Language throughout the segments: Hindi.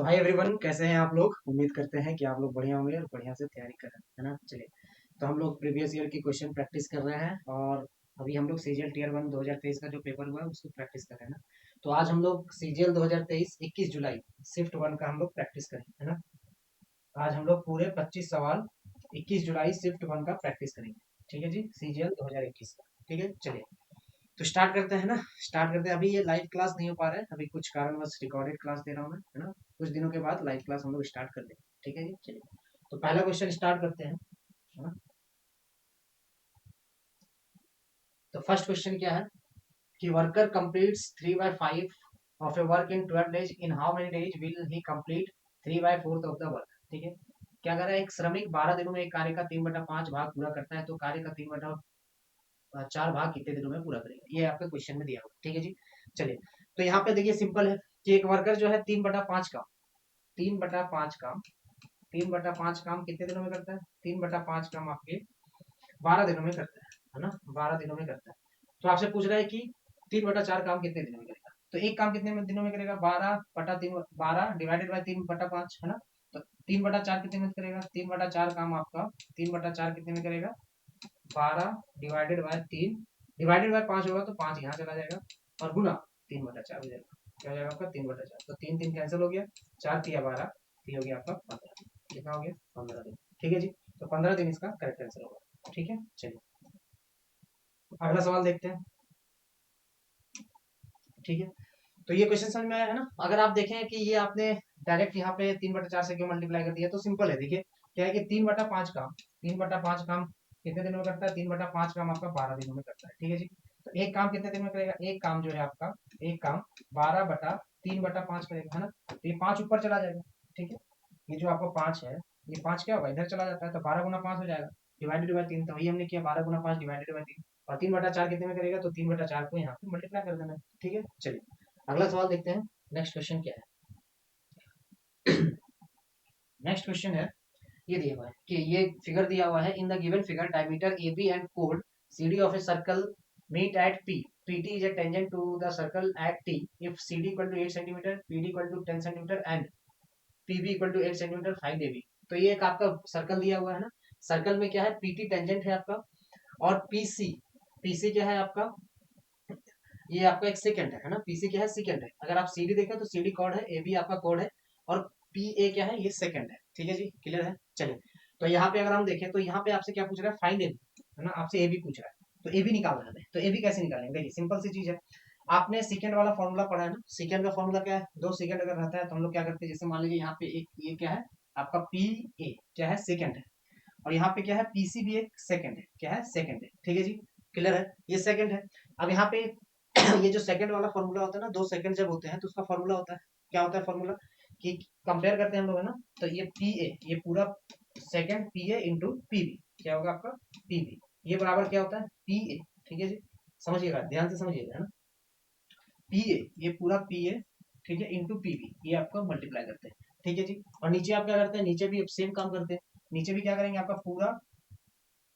तो हाय एवरीवन, कैसे हैं आप लोग। उम्मीद करते हैं कि आप लोग बढ़िया होंगे और बढ़िया से तैयारी कर रहे हैं, है ना। चलिए, तो हम लोग प्रीवियस ईयर की क्वेश्चन प्रैक्टिस कर रहे हैं और अभी हम लोग सीजीएल टीयर 1 2023 का जो पेपर हुआ है उसको प्रैक्टिस कर रहे हैं ना। तो आज हम लोग सीजीएल 2023 21 जुलाई शिफ्ट 1 का हम लोग प्रैक्टिस करेंगे, है ना। आज हम लोग पूरे 25 सवाल 21 जुलाई शिफ्ट 1 का प्रैक्टिस करेंगे। ठीक है जी, सीजीएल 2021 का। ठीक है, चलिए तो स्टार्ट करते हैं ना। स्टार्ट करते हैं। अभी ये लाइव क्लास नहीं हो पा रहा है, अभी कुछ कारणवश रिकॉर्डेड क्लास दे रहा हूँ मैं, है ना। कुछ दिनों के बाद लाइव क्लास हम लोग स्टार्ट कर देंगे। ठीक है जी, चलिए तो पहला क्वेश्चन स्टार्ट करते हैं, है ना। तो फर्स्ट क्वेश्चन क्या है कि worker completes 3/5 of A work in 12 days, in how many days will he complete 3/4 of the work. ठीक है, क्या कर रहा है, एक श्रमिक 12 दिनों में एक कार्य का 3/5 भाग पूरा करता है, तो कार्य का 3/4 भाग कितने दिनों में पूरा करेगा, ये आपके क्वेश्चन में दिया हुआ है। ठीक है जी, चलिए तो यहाँ पे देखिए सिंपल है कि एक वर्कर जो है 3/5 काम 3/5 काम 3/5 काम कितने दिनों में करता है, 3/5 काम आपके 12 दिनों में करता है ना, 12 दिनों में करता है। तो आपसे पूछ रहा है कि 3/4 काम कितने दिनों में करेगा, तो एक काम कितने दिनों में करेगा, 12/3 12 डिवाइडेड बाई 3/5, है ना। तो 3/4 कितने में करेगा, 3/4 काम आपका 3/4 कितने में करेगा, 12 डिवाइडेड बाय 3 डिवाइडेड बाय 5 होगा तो 5 यहाँ चला जाएगा और गुना 3/4 हो जाएगा। क्या हो जाएगा आपका 3/4, तो 3 3 कैंसिल हो गया, 4 3 12, तो ये हो गया आपका 15। कितना हो गया, 15 दिन। ठीक है जी, तो 15 दिन इसका करेक्ट आंसर होगा। ठीक है, चलिए अगला सवाल देखते हैं। ठीक है, तो ये क्वेश्चन समझ में आया है ना। अगर आप देखें कि ये आपने डायरेक्ट यहाँ पे 3/4 से क्यों मल्टीप्लाई कर दिया, तो सिंपल है। देखिए क्या है कि 3/5 काम कितने दिनों में करता है, 3/5 काम आपका 12 दिनों में करता है। ठीक है जी, तो एक काम कितने दिन में करेगा, एक काम जो है आपका एक काम 12/3/5 करेगा, है ना। तो ये 5 ऊपर चला जाएगा। ठीक है, ये जो आपका 5 है, ये 5 क्या होगा, इधर चला जाता है, तो 12 गुना 5 हो जाएगा डिवाइडेड बाई 3। तो वही हमने किया, 12 गुना 5 डिवाइडेड बाई 3, और 3/4 कितने में करेगा, तो 3/4 को यहाँ पे मल्टीप्लाई कर देना है। ठीक है, चलिए अगला सवाल देखते हैं। नेक्स्ट क्वेश्चन क्या है। नेक्स्ट क्वेश्चन है, ये दिया हुआ है कि ये फिगर दिया हुआ है, in the given figure diameter A B and कोड C D of a circle meet at P, P T is a tangent to the circle at T, if C D equal to 8 centimetre, P D equal to 10 centimetre and P B equal to 8 centimetre, find A B. तो ये एक आपका सर्कल दिया हुआ है ना। सर्कल में क्या है, पी टी टेंजेंट है आपका, और पी सी क्या है आपका, ये आपका एक सेकंड है ना। पीसी क्या है, सेकंड है। अगर आप सीडी देखें तो सीडी कॉर्ड है, ए बी आपका कोड है, और पी ए क्या है, ये सेकंड है। ठीक है जी, क्लियर है। चलिए तो यहाँ पे अगर हम देखें तो यहाँ पे आपसे क्या पूछ रहा है, फाइंड ए बी, है ना। आपसे ए बी पूछ रहा है, तो ए बी निकालना है। तो ए बी कैसे निकालेंगे, देखिए सिंपल सी चीज है। आपने सेकंड वाला फॉर्मूला पढ़ा है ना। सेकंड का फॉर्मूला क्या है, 2 सेकंड अगर रहता है तो हम लोग क्या करते हैं, जैसे मान लीजिए यहाँ पे एक ये क्या है आपका पी ए क्या है, सेकंड है, और यहाँ पे क्या है, पीसी भी एक सेकंड है, क्या है, सेकंड है। ठीक है जी, क्लियर है, ये सेकंड है। अब यहाँ पे ये जो सेकंड वाला फॉर्मूला होता है ना, 2 सेकंड जब होते हैं तो उसका फॉर्मूला होता है, क्या होता है फॉर्मूला, कि कंपेयर करते हैं हम लोग, है ना। तो ये पी ए, ये पूरा secant P A into P B, क्या होगा आपका पी बी, ये बराबर क्या होता है पी ए। ठीक है जी, समझिएगा, ध्यान से समझिएगा, है ना। पी ए, ये पूरा पी ए, ठीक है, इंटू पी बी, ये आपको मल्टीप्लाई करते हैं। ठीक है जी, और नीचे आप क्या करते हैं, नीचे भी सेम काम करते हैं। नीचे भी क्या करेंगे, आपका पूरा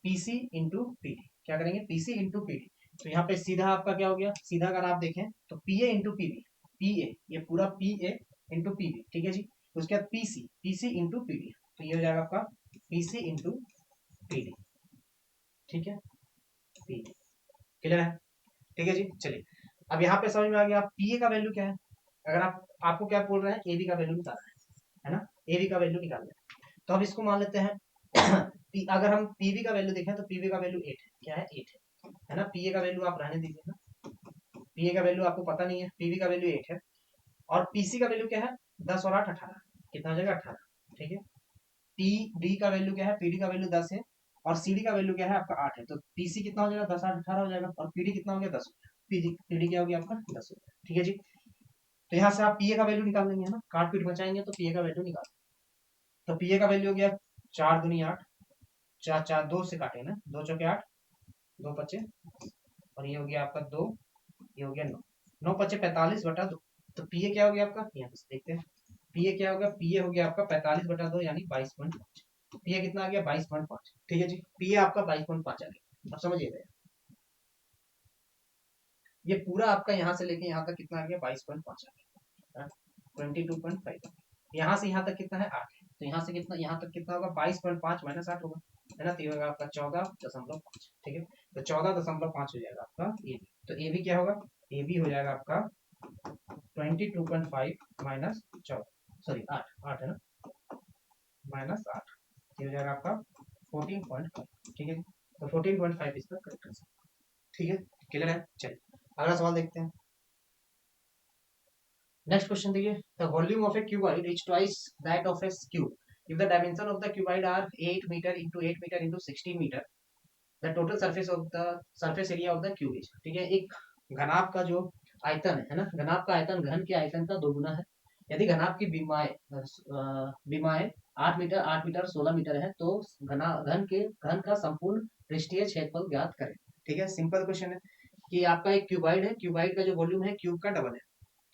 पीसी इंटू पीडी, क्या करेंगे, पीसी इंटू पीडी। तो यहाँ पे सीधा आपका क्या हो गया, सीधा अगर आप देखें तो P A into PB, P A ये पूरा पी ए इंटू पीबी। ठीक है जी, उसके बाद पीसी, पीसी इंटू पीडी, तो ये हो जाएगा आपका पीसी इंटू पीडी। ठीक है, पीडी, क्लियर है। ठीक है जी, चलिए अब यहाँ पे समझ में आ गया, पी ए का वैल्यू क्या है। अगर आप आपको क्या बोल रहे हैं, ए बी का वैल्यू निकालना है ना, ए बी का वैल्यू निकालना है। तो अब इसको मान लेते हैं अगर हम पीवी का वैल्यू देखें तो पीवी का वैल्यू 8 है, क्या है 8 है ना। पीए का वैल्यू आप रहने दीजिए ना, पीए का वैल्यू आपको पता नहीं है, पीवी का वैल्यू 8 है, और पीसी का वैल्यू क्या है, 10 और 8 18, कितना हो जाएगा 18। ठीक है, पी डी का वैल्यू क्या है, पीडी का वैल्यू 10 है, और सीडी का वैल्यू क्या है आपका 8 है, तो पीसी कितना हो जाएगा 10 8 18 हो जाएगा, और पीडी कितना हो गया 10 हो गया, पीडी पीडी क्या हो गया आपका 10 हो गया। ठीक है जी, तो यहाँ से आप पीए का वैल्यू निकाल लेंगे, है ना, काट पीट बचाएंगे तो पीए का वैल्यू निकाल। तो पीए का वैल्यू हो गया 4 दूनी 8, 4 4 2 से काटे ना, 2 चौके 8, 2 पच्चे, और ये हो गया आपका 2, ये हो गया 9, 9 पच्चे 45/2। तो पीए क्या हो गया आपका, यहाँ पे देखते हैं, पीए क्या होगा, पीए हो गया आपका 45/2 यानी 22.5। पीए कितना आ गया 22.5। ठीक है जी, पीए आपका 22.5 आ गया। अब समझिएगा, ये पूरा आपका यहाँ से लेके यहाँ तक कितना आ गया 22.5 आ गया, 22.5। यहाँ से यहाँ तक कितना है 8 है, तो यहाँ से कितना यहाँ तक कितना होगा 22.5 माइनस 8 होगा, है ना, तो ये होगा आपका 14.5। ठीक है, तो 14.5 हो जाएगा आपका ए बी। तो ए बी क्या होगा, ए बी हो जाएगा आपका 22.5 माइनस 14, सॉरी 8 है ना, माइनस 8, ये हो जाएगा आपका 14.5। ठीक है, तो 14.5 इसका करेक्ट आंसर। ठीक है, क्लियर है। चलिए अगला सवाल देखते हैं। नेक्स्ट क्वेश्चन देखिए, the volume of a cuboid is twice that of a cube if the dimension of the cuboid are 8 metre into 8 metre into 16 metre, the total surface of the surface area of the cube is. ठीक है, एक घनाभ का जो आयतन है ना, घनाभ का आयतन घन के आयतन का दोगुना है। यदि घनाभ की बीमाएं 8 मीटर 16 मीटर है, तो घन का संपूर्ण पृष्ठीय क्षेत्रफल ज्ञात करें। ठीक है, सिंपल क्वेश्चन है कि आपका एक क्यूबाइड है, क्यूबाइड का जो वॉल्यूम है क्यूब का डबल है,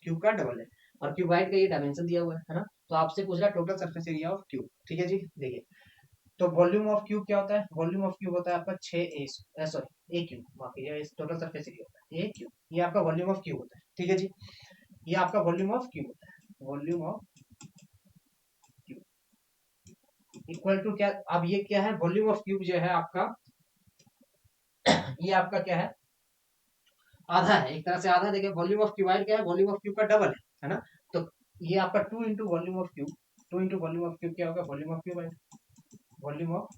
क्यूब का डबल है, और क्यूबाइड का ये डायमेंशन दिया हुआ है ना, तो आपसे पूछ रहा है total surface area of cube. ठीक है जी, देखिए तो वॉल्यूम ऑफ क्यूब क्या होता है, वॉल्यूम ऑफ क्यूब होता है आपका 6 ए सॉरी ए क्यूब, माफ कीजिए, टोटल सरफेस एरिया होता है ए क्यूब, ये आपका वॉल्यूम ऑफ क्यूब होता है। ठीक है जी, ये आपका वॉल्यूम ऑफ क्यूब होता है, volume of cube equal to क्या, अब ये क्या है, वॉल्यूम ऑफ क्यूब जो है आपका ये आपका क्या है, आधा है, एक तरह से आधा। देखिए वॉल्यूम ऑफ क्यूबाइड क्या है, वॉल्यूम ऑफ क्यूब का डबल है ना, तो ये आपका 2 into volume of cube, 2 into volume of cube क्या होगा, volume of cuboid, volume of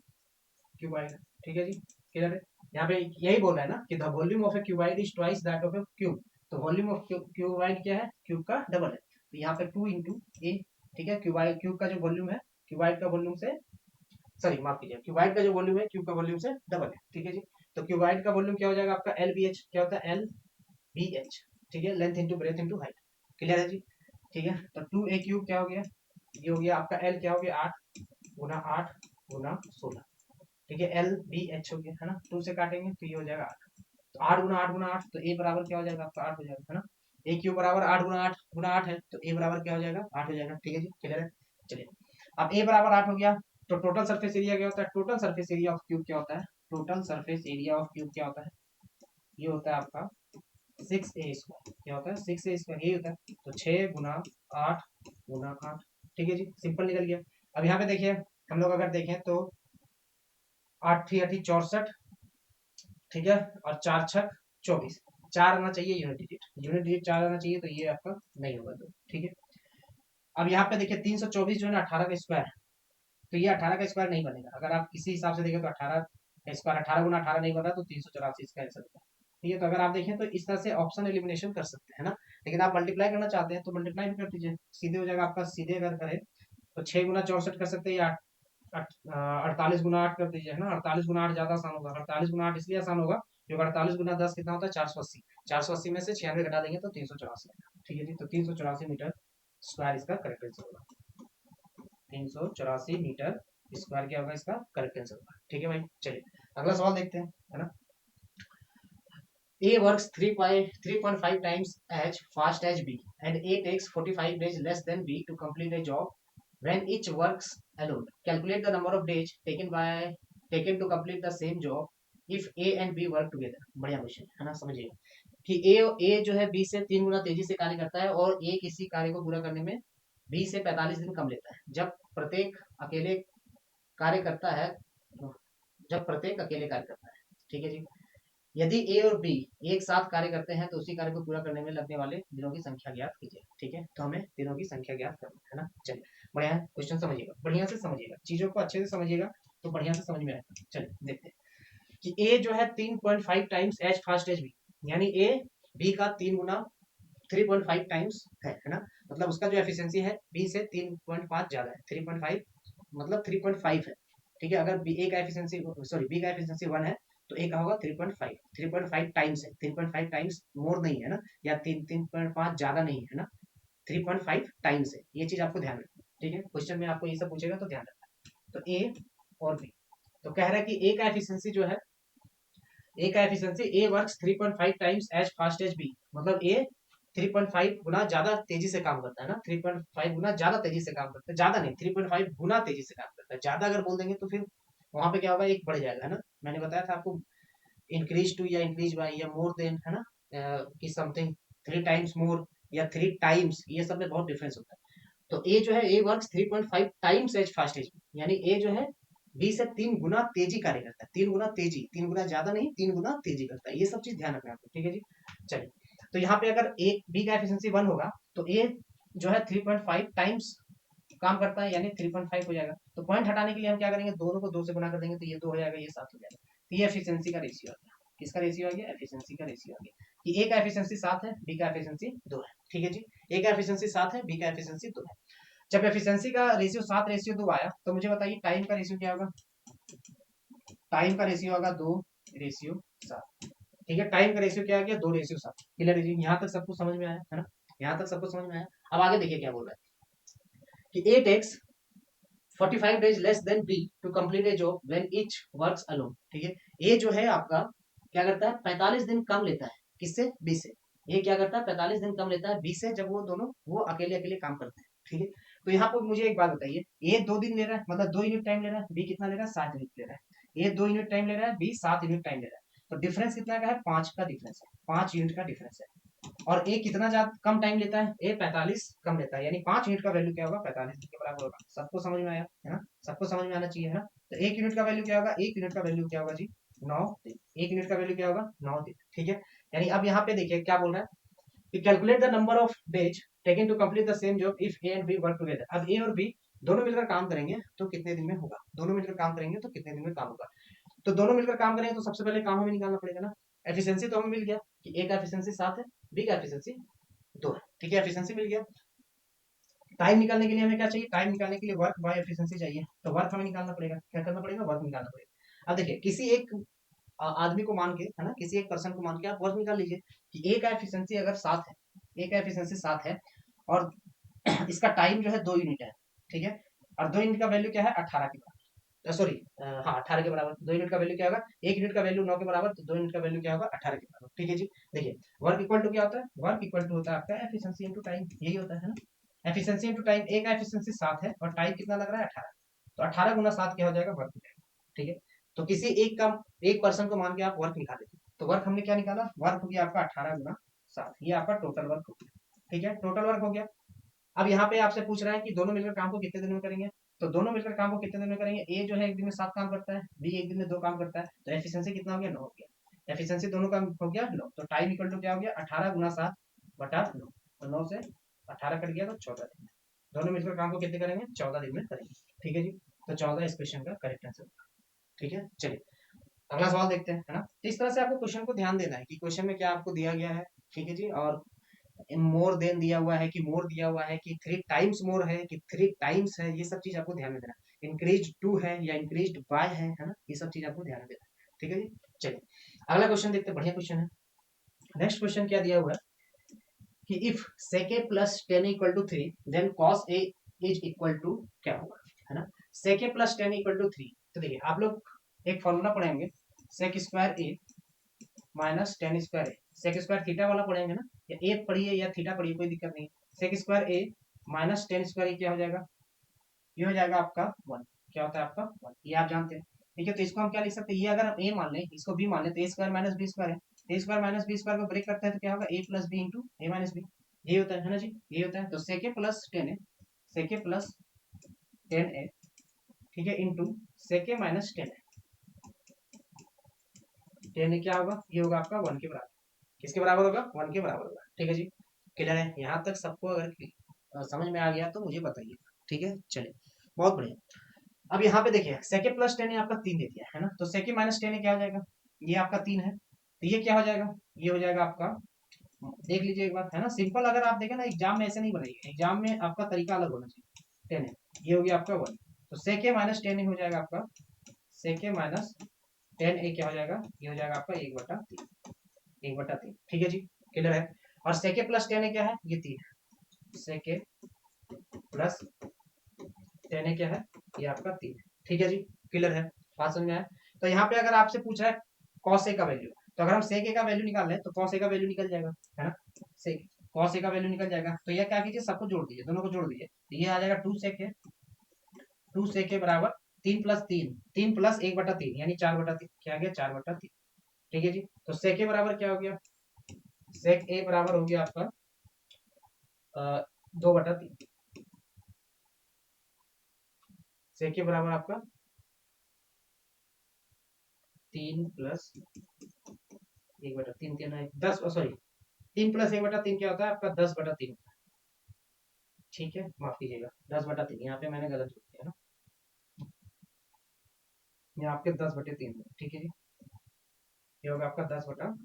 cuboid. ठीक है जी, क्लियर है। यहाँ पे यही बोल रहा है ना कि the volume of A cuboid is twice that of a cube, तो वॉल्यूम ऑफ क्यूबाइड क्या है, क्यूब का डबल है, तो यहाँ पे 2 इंटू ए। ठीक है, क्यूबाइड क्यूब का जो वॉल्यूम है क्यूबाइड का वॉल्यूम से, सॉरी माफ कीजिए, क्यूबाइड का जो वॉल्यूम है क्यूब का वॉल्यूम से डबल है। ठीक है जी, तो क्यूबाइड का वॉल्यूम क्या हो जाएगा आपका एल बी एच, क्या होता है एल बी एच। ठीक है, length into breadth into height, clear है जी। ठीक है, तो 2a³ क्या हो गया, ये हो गया आपका l क्या हो गया 8 गुना 16। ठीक है, एल बी एच हो गया है ना, 2 से काटेंगे तो ये हो जाएगा 8, तो 8 गुना 8 तो a बराबर क्या हो जाएगा आपका 8 हो जाएगा, है ना, a³ बराबर 8 गुना 8 है, तो a बराबर क्या हो जाएगा 8 हो जाएगा। ठीक है जी, क्लियर है। चलिए अब a बराबर 8 हो गया, तो टोटल सरफेस एरिया क्या होता है, total surface area of cube क्या होता है, total surface area of cube क्या होता है, ये होता है आपका 6a², क्या होता है 6a², यही होता है, तो 6 गुना 8 गुना 8। ठीक है जी, सिंपल निकल गया। अब यहाँ पे देखिए हम लोग अगर देखें तो 8×3=64, ठीक है, और 4×6=24, 4 आना चाहिए यूनिट डिजिट, यूनिट डिजिट 4 आना चाहिए, तो ये आपका नहीं होगा तो। ठीक है, अब यहाँ पे देखिए 324 जो है ना 18 का स्क्वायर, तो ये 18 का स्क्वायर नहीं बनेगा, अगर आप किसी हिसाब से देखें तो 18 का स्क्वायर 18 गुना 18 नहीं बन रहा, तो 384 इसका आंसर होगा। ठीक है, तो अगर आप देखें तो इस तरह से ऑप्शन एलिमिनेशन कर सकते हैं ना, लेकिन आप मल्टीप्लाई करना चाहते हैं तो मल्टीप्लाई भी कर दीजिए, सीधे हो जाएगा आपका, सीधे अगर करें तो 6 गुना 64 कर सकते हैं, या 48 गुना 8 कर दीजिए, है ना, 48 गुना 8 ज्यादा आसान होगा, 48 गुना 8 इसलिए आसान होगा क्योंकि 48 गुना 10 कितना होता है 480, 480 में से 96 घटा देंगे तो 384। ठीक है जी, तो 384 मीटर स्क्वायर इसका करेक्ट आंसर होगा, 384 मीटर स्क्वायर क्या होगा इसका करेक्ट आंसर होगा। ठीक है भाई, चलिए अगला सवाल देखते हैं, है ना। A works 3.5 times as fast as B, and A takes 45 days less than B to complete a job when each works alone. Calculate the number of days taken to complete the same job if A and B work together. बढ़िया क्वेश्चन है ना, समझिएगा कि A जो है B से 3 गुना तेजी से कार्य करता है, और A किसी कार्य को पूरा करने में B से 45 दिन कम लेता है। कार्य करता है जब प्रत्येक अकेले कार्य करता है। ठीक है जी, यदि ए और बी एक साथ कार्य करते हैं तो उसी कार्य को पूरा करने में लगने वाले दिनों की संख्या ज्ञात कीजिए। ठीक है, तो हमें दिनों की संख्या ज्ञात करना है ना। चलिए बढ़िया है, क्वेश्चन समझिएगा, बढ़िया से समझिएगा, चीजों को अच्छे से समझिएगा तो बढ़िया से समझ में आएगा। चलिए देखते हैं कि ए जो है 3.5 times as fast as B, यानी ए बी का 3 टाइम्स है ना, मतलब उसका जो एफिशिएंसी है बी से 3.5 ज्यादा है, 3.5 मतलब 3.5 है। ठीक है, अगर बी ए का एफिशिएंसी सॉरी बी का एफिशिएंसी 1 है तो ए का होगा 3.5, 3.5 टाइम्स है, 3.5 टाइम्स मोर नहीं है ना, या 3.5 ज्यादा नहीं है ना, 3.5 टाइम्स है, ये चीज आपको ध्यान रखना। ठीक है, क्वेश्चन में आपको ये सब पूछेगा तो ध्यान रखना। तो ए और बी, तो कह रहा है कि ए का एफिशिएंसी जो है, ए का efficiency A works 3.5 times as fast as B, मतलब ए 3.5 गुना ज्यादा तेजी से काम करता है ना, 3.5 गुना ज्यादा तेजी से काम करता है, ज्यादा नहीं 3.5 गुना तेजी से काम करता है, ज्यादा अगर बोल देंगे तो फिर वहां पे क्या होगा, एक बढ़ जाएगा, है ना। मैंने बताया था आपको इंक्रीज टू या इंक्रीज बाय या मोर देन, है ना, कि समथिंग 3 टाइम्स मोर या 3 टाइम्स, ये सब में बहुत डिफरेंस होता है। तो ए जो है A works 3.5 times as fast as, यानी ए जो है बी से 3 गुना तेजी कार्य करता है, 3 गुना तेजी, 3 गुना ज्यादा नहीं, 3 गुना तेजी करता है। ये सब चीज ध्यान रखना आपको, ठीक है जी। चलिए, तो यहाँ पे अगर ए बी का एफिशिएंसी 1 होगा तो ए जो है 3.5 टाइम्स काम करता है, यानी 3.5 हो जाएगा। तो पॉइंट हटाने के लिए हम क्या करेंगे, दोनों को 2 से गुना कर देंगे, तो ये 2 हो जाएगा, ये 7 हो जाएगा। तो ये एफिशिएंसी का रेशियो आ गया। किसका रेशियो आ गया? एफिशिएंसी का रेशियो आ गया कि ए का एफिशिएंसी 7 है, बी का एफिशिएंसी 2 है, ठीक है जी। ए का एफिशिएंसी 7 है, बी का एफिशिएंसी 2 है। जब एफिशिएंसी का रेशियो 7 रेशियो 2 आया, तो मुझे बताइए टाइम का रेशियो क्या होगा? टाइम का रेशियो होगा 2 रेशियो 7, ठीक है। टाइम का रेशियो क्या आ गया? 2 रेशियो 7। क्लियर है जी, यहाँ तक सबको समझ में आया है ना? यहाँ तक सबको समझ में आया। अब आगे देखिए क्या बोल रहा है कि ए takes 45 days less than B to complete a job when each works alone, ठीक है। ये जो है आपका क्या करता है, 45 दिन कम लेता है, किससे? बी से। ये क्या करता है, 45 दिन कम लेता है बी से, जब वो दोनों वो अकेले अकेले काम करते हैं, ठीक है। तो यहाँ पर मुझे एक बात बताइए, ये 2 दिन ले रहा है, मतलब 2 यूनिट टाइम ले रहा है, बी कितना ले रहा है? 7 यूनिट ले रहा है। ये 2 यूनिट टाइम ले रहा है, बी 7 यूनिट टाइम ले रहा है। तो डिफरेंस कितना का है? 5 का डिफरेंस है, 5 यूनिट का डिफरेंस है। और ए कितना ज्यादा कम टाइम लेता है? ए 45 कम लेता है, यानी 5 यूनिट का वैल्यू क्या होगा? 45 के बराबर होगा। सबको समझ में आया है ना? सबको समझ में आना चाहिए है ना? तो 1 यूनिट का वैल्यू क्या होगा? 1 यूनिट का वैल्यू क्या होगा जी? 9 दिन। 1 यूनिट का वैल्यू क्या होगा? 9 दिन, ठीक है। यानी अब यहाँ पे देखिए क्या बोल रहा है कि calculate the number of days taken to complete the same job if A and B work together. अब ए और बी दोनों मिलकर काम करेंगे तो कितने दिन में होगा? दोनों मिलकर काम करेंगे तो कितने दिन में काम होगा? तो दोनों मिलकर काम करेंगे तो सबसे पहले काम हमें निकालना पड़ेगा ना। एफिशिएंसी तो हमें मिल गया कि ए का एफिशिएंसी 7 है, बी का एफिशिएंसी 2 है, ठीक है। एफिशिएंसी मिल गया। टाइम निकालने के लिए हमें क्या चाहिए? टाइम निकालने के लिए वर्क बाय एफिशिएंसी चाहिए। तो वर्क हमें निकालना पड़ेगा। क्या करना पड़ेगा? वर्क निकालना पड़ेगा। अब देखिए, किसी एक आदमी को मान के, है ना, किसी एक पर्सन को मान के आप वर्क निकाल लीजिए कि ए का एफिशिएंसी अगर 7 है, ए का एफिशिएंसी 7 है और इसका टाइम जो है 2 यूनिट है, ठीक है। और 2 यूनिट का वैल्यू क्या है? 18 के बराबर। सॉरी, हाँ 18 के बराबर। 2 यूनिट का वैल्यू क्या होगा? 1 यूनिट का वैल्यू 9 के बराबर, तो 2 यूनिट का वैल्यू क्या होगा? 18 के बराबर, ठीक है जी। देखिए, वर्क इक्वल टू क्या होता है? वर्क इक्वल टू होता है आपका एफिशिएंसी इनटू टाइम, यही होता है ना। एफिशिएंसी इनटू टाइम, ए का एफिशिएंसी 7 है और टाइम कितना लग रहा है? 18। तो 18 गुना 7 क्या हो जाएगा? वर्क हो जाएगा, ठीक है। तो किसी एक पर्सन को मान के आप वर्क निकाले, तो वर्क हमने क्या निकाला? वर्क हो गया आपका 18 गुना 7, ये आपका टोटल वर्क हो गया, ठीक है। टोटल वर्क हो गया। अब यहाँ पे आपसे पूछ रहा है कि दोनों मिलकर काम को कितने दिन में करेंगे? तो दोनों मिलकर काम को कितने दिन में करेंगे? ए जो है 1 दिन में 7 काम करता है, बी 1 दिन में 2 काम करता है, तो एफिशिएंसी कितना हो गया? 9 हो गया। एफिशिएंसी दोनों का हो गया 9, तो टाइम इक्वल टू क्या हो गया? 18 गुना 7 बटा 9। तो 9 से 18 कट गया तो 14 दिन में। दोनों मिलकर काम को कितने करेंगे? 14 दिन में करेंगे, ठीक है जी। तो 14 इस क्वेश्चन का करेक्ट आंसर होगा, ठीक है। चलिए, अगला सवाल देखते हैं, है ना। तो इस तरह से आपको क्वेश्चन को ध्यान देना है कि क्वेश्चन में क्या आपको दिया गया है, ठीक है जी। और मोर देन दिया हुआ है कि मोर दिया हुआ है कि 3 टाइम्स मोर है कि 3 टाइम्स है, ये सब चीज आपको ध्यान में देना है। इंक्रीज टू है या इंक्रीज बाय है ना, ये सब चीज आपको ध्यान में देना है, ठीक है जी। चलिए, अगला क्वेश्चन देखते हैं, बढ़िया क्वेश्चन है। नेक्स्ट क्वेश्चन क्या दिया हुआ है कि if sec a plus 10 equal to 3 then cos a is equal to क्या होगा, है ना। sec a plus 10 equal to 3, तो देखिए आप लोग एक फॉर्मूला पढ़ेंगे, sec square a minus tan square A. Sec square theta वाला पढ़ेंगे ना, या ए पढ़िए या थीटा पढ़िए, कोई दिक्कत नहीं। Sec square A minus tan square ए क्या हो जाएगा? ये हो जाएगा आपका 1। क्या होता है आपका? 1, ये आप जानते हैं, ठीक है। तो इसको हम क्या लिख सकते हैं? ये अगर हम ए मान लें, इसको बी मान लें, तो a square minus B square है। A square minus B square को ब्रेक करता है तो क्या होगा? ए plus B into A minus B, ये होता है ना जी, ये होता है। तो सेक ए प्लस टेन ए, सेक ए प्लस 10 ए, ठीक है, इंटू सेक ए माइनस 10 ए। 10 ए क्या होगा? ये होगा आपका 1 के बराबर। किसके बराबर होगा? 1 के बराबर होगा, ठीक है जी। क्लियर है? यहाँ तक सबको अगर समझ में आ गया तो मुझे बताइए, ठीक है। चलिए, बहुत बढ़िया। अब यहाँ पे देखिए, सेके प्लस 10 आपका 3 दे दिया है ना, तो सेके माइनस 10 क्या हो जाएगा? ये आपका 3 है, तो ये क्या हो जाएगा? ये हो जाएगा आपका, देख लीजिए एक बात, है ना। सिंपल अगर आप देखें ना, एग्जाम में ऐसे नहीं बनेगी, एग्जाम में आपका तरीका अलग होना चाहिए। 10 है, ये हो गया आपका 1, तो सेके माइनस 10 हो जाएगा आपका, सेके माइनस 10 क्या हो जाएगा? ये हो जाएगा आपका 1/3, 1/3, ठीक है जी। क्लियर है? और सेके प्लस 10 क्या है? ये 3 है, सेके प्लस 10 क्या है? ये आपका 3 है, ठीक है जी। क्लियर है? बात समझ में आया? तो यहाँ पे अगर आपसे पूछ रहा है कॉस ए का वैल्यू, तो अगर हम सेक ए का वैल्यू निकाल लें तो कॉस ए का वैल्यू निकल जाएगा, है ना। सेक कॉस ए का वैल्यू निकल जाएगा, तो ये क्या कीजिए, सबको जोड़ दीजिए, दोनों को जोड़ दीजिए, तो ये आ जाएगा 2 सेक ए, 2 सेक ए बराबर 3 प्लस 3, 3 प्लस 1/3 यानी 4/3, क्या आ गया? 4/3, ठीक है जी। तो सेक ए बराबर क्या हो गया? सेक ए बराबर हो गया आपका 2/3, सेक के बराबर आपका 3+1/3 क्या ना 10, सॉरी 3+1/3 क्या होता है आपका 10/3 होता है। ठीक है, माफ कीजिएगा 10/3, यहाँ पे मैंने गलत लिख दिया ना, ये आपके 10/3 ठीक है जी। ये होगा आपका 10/,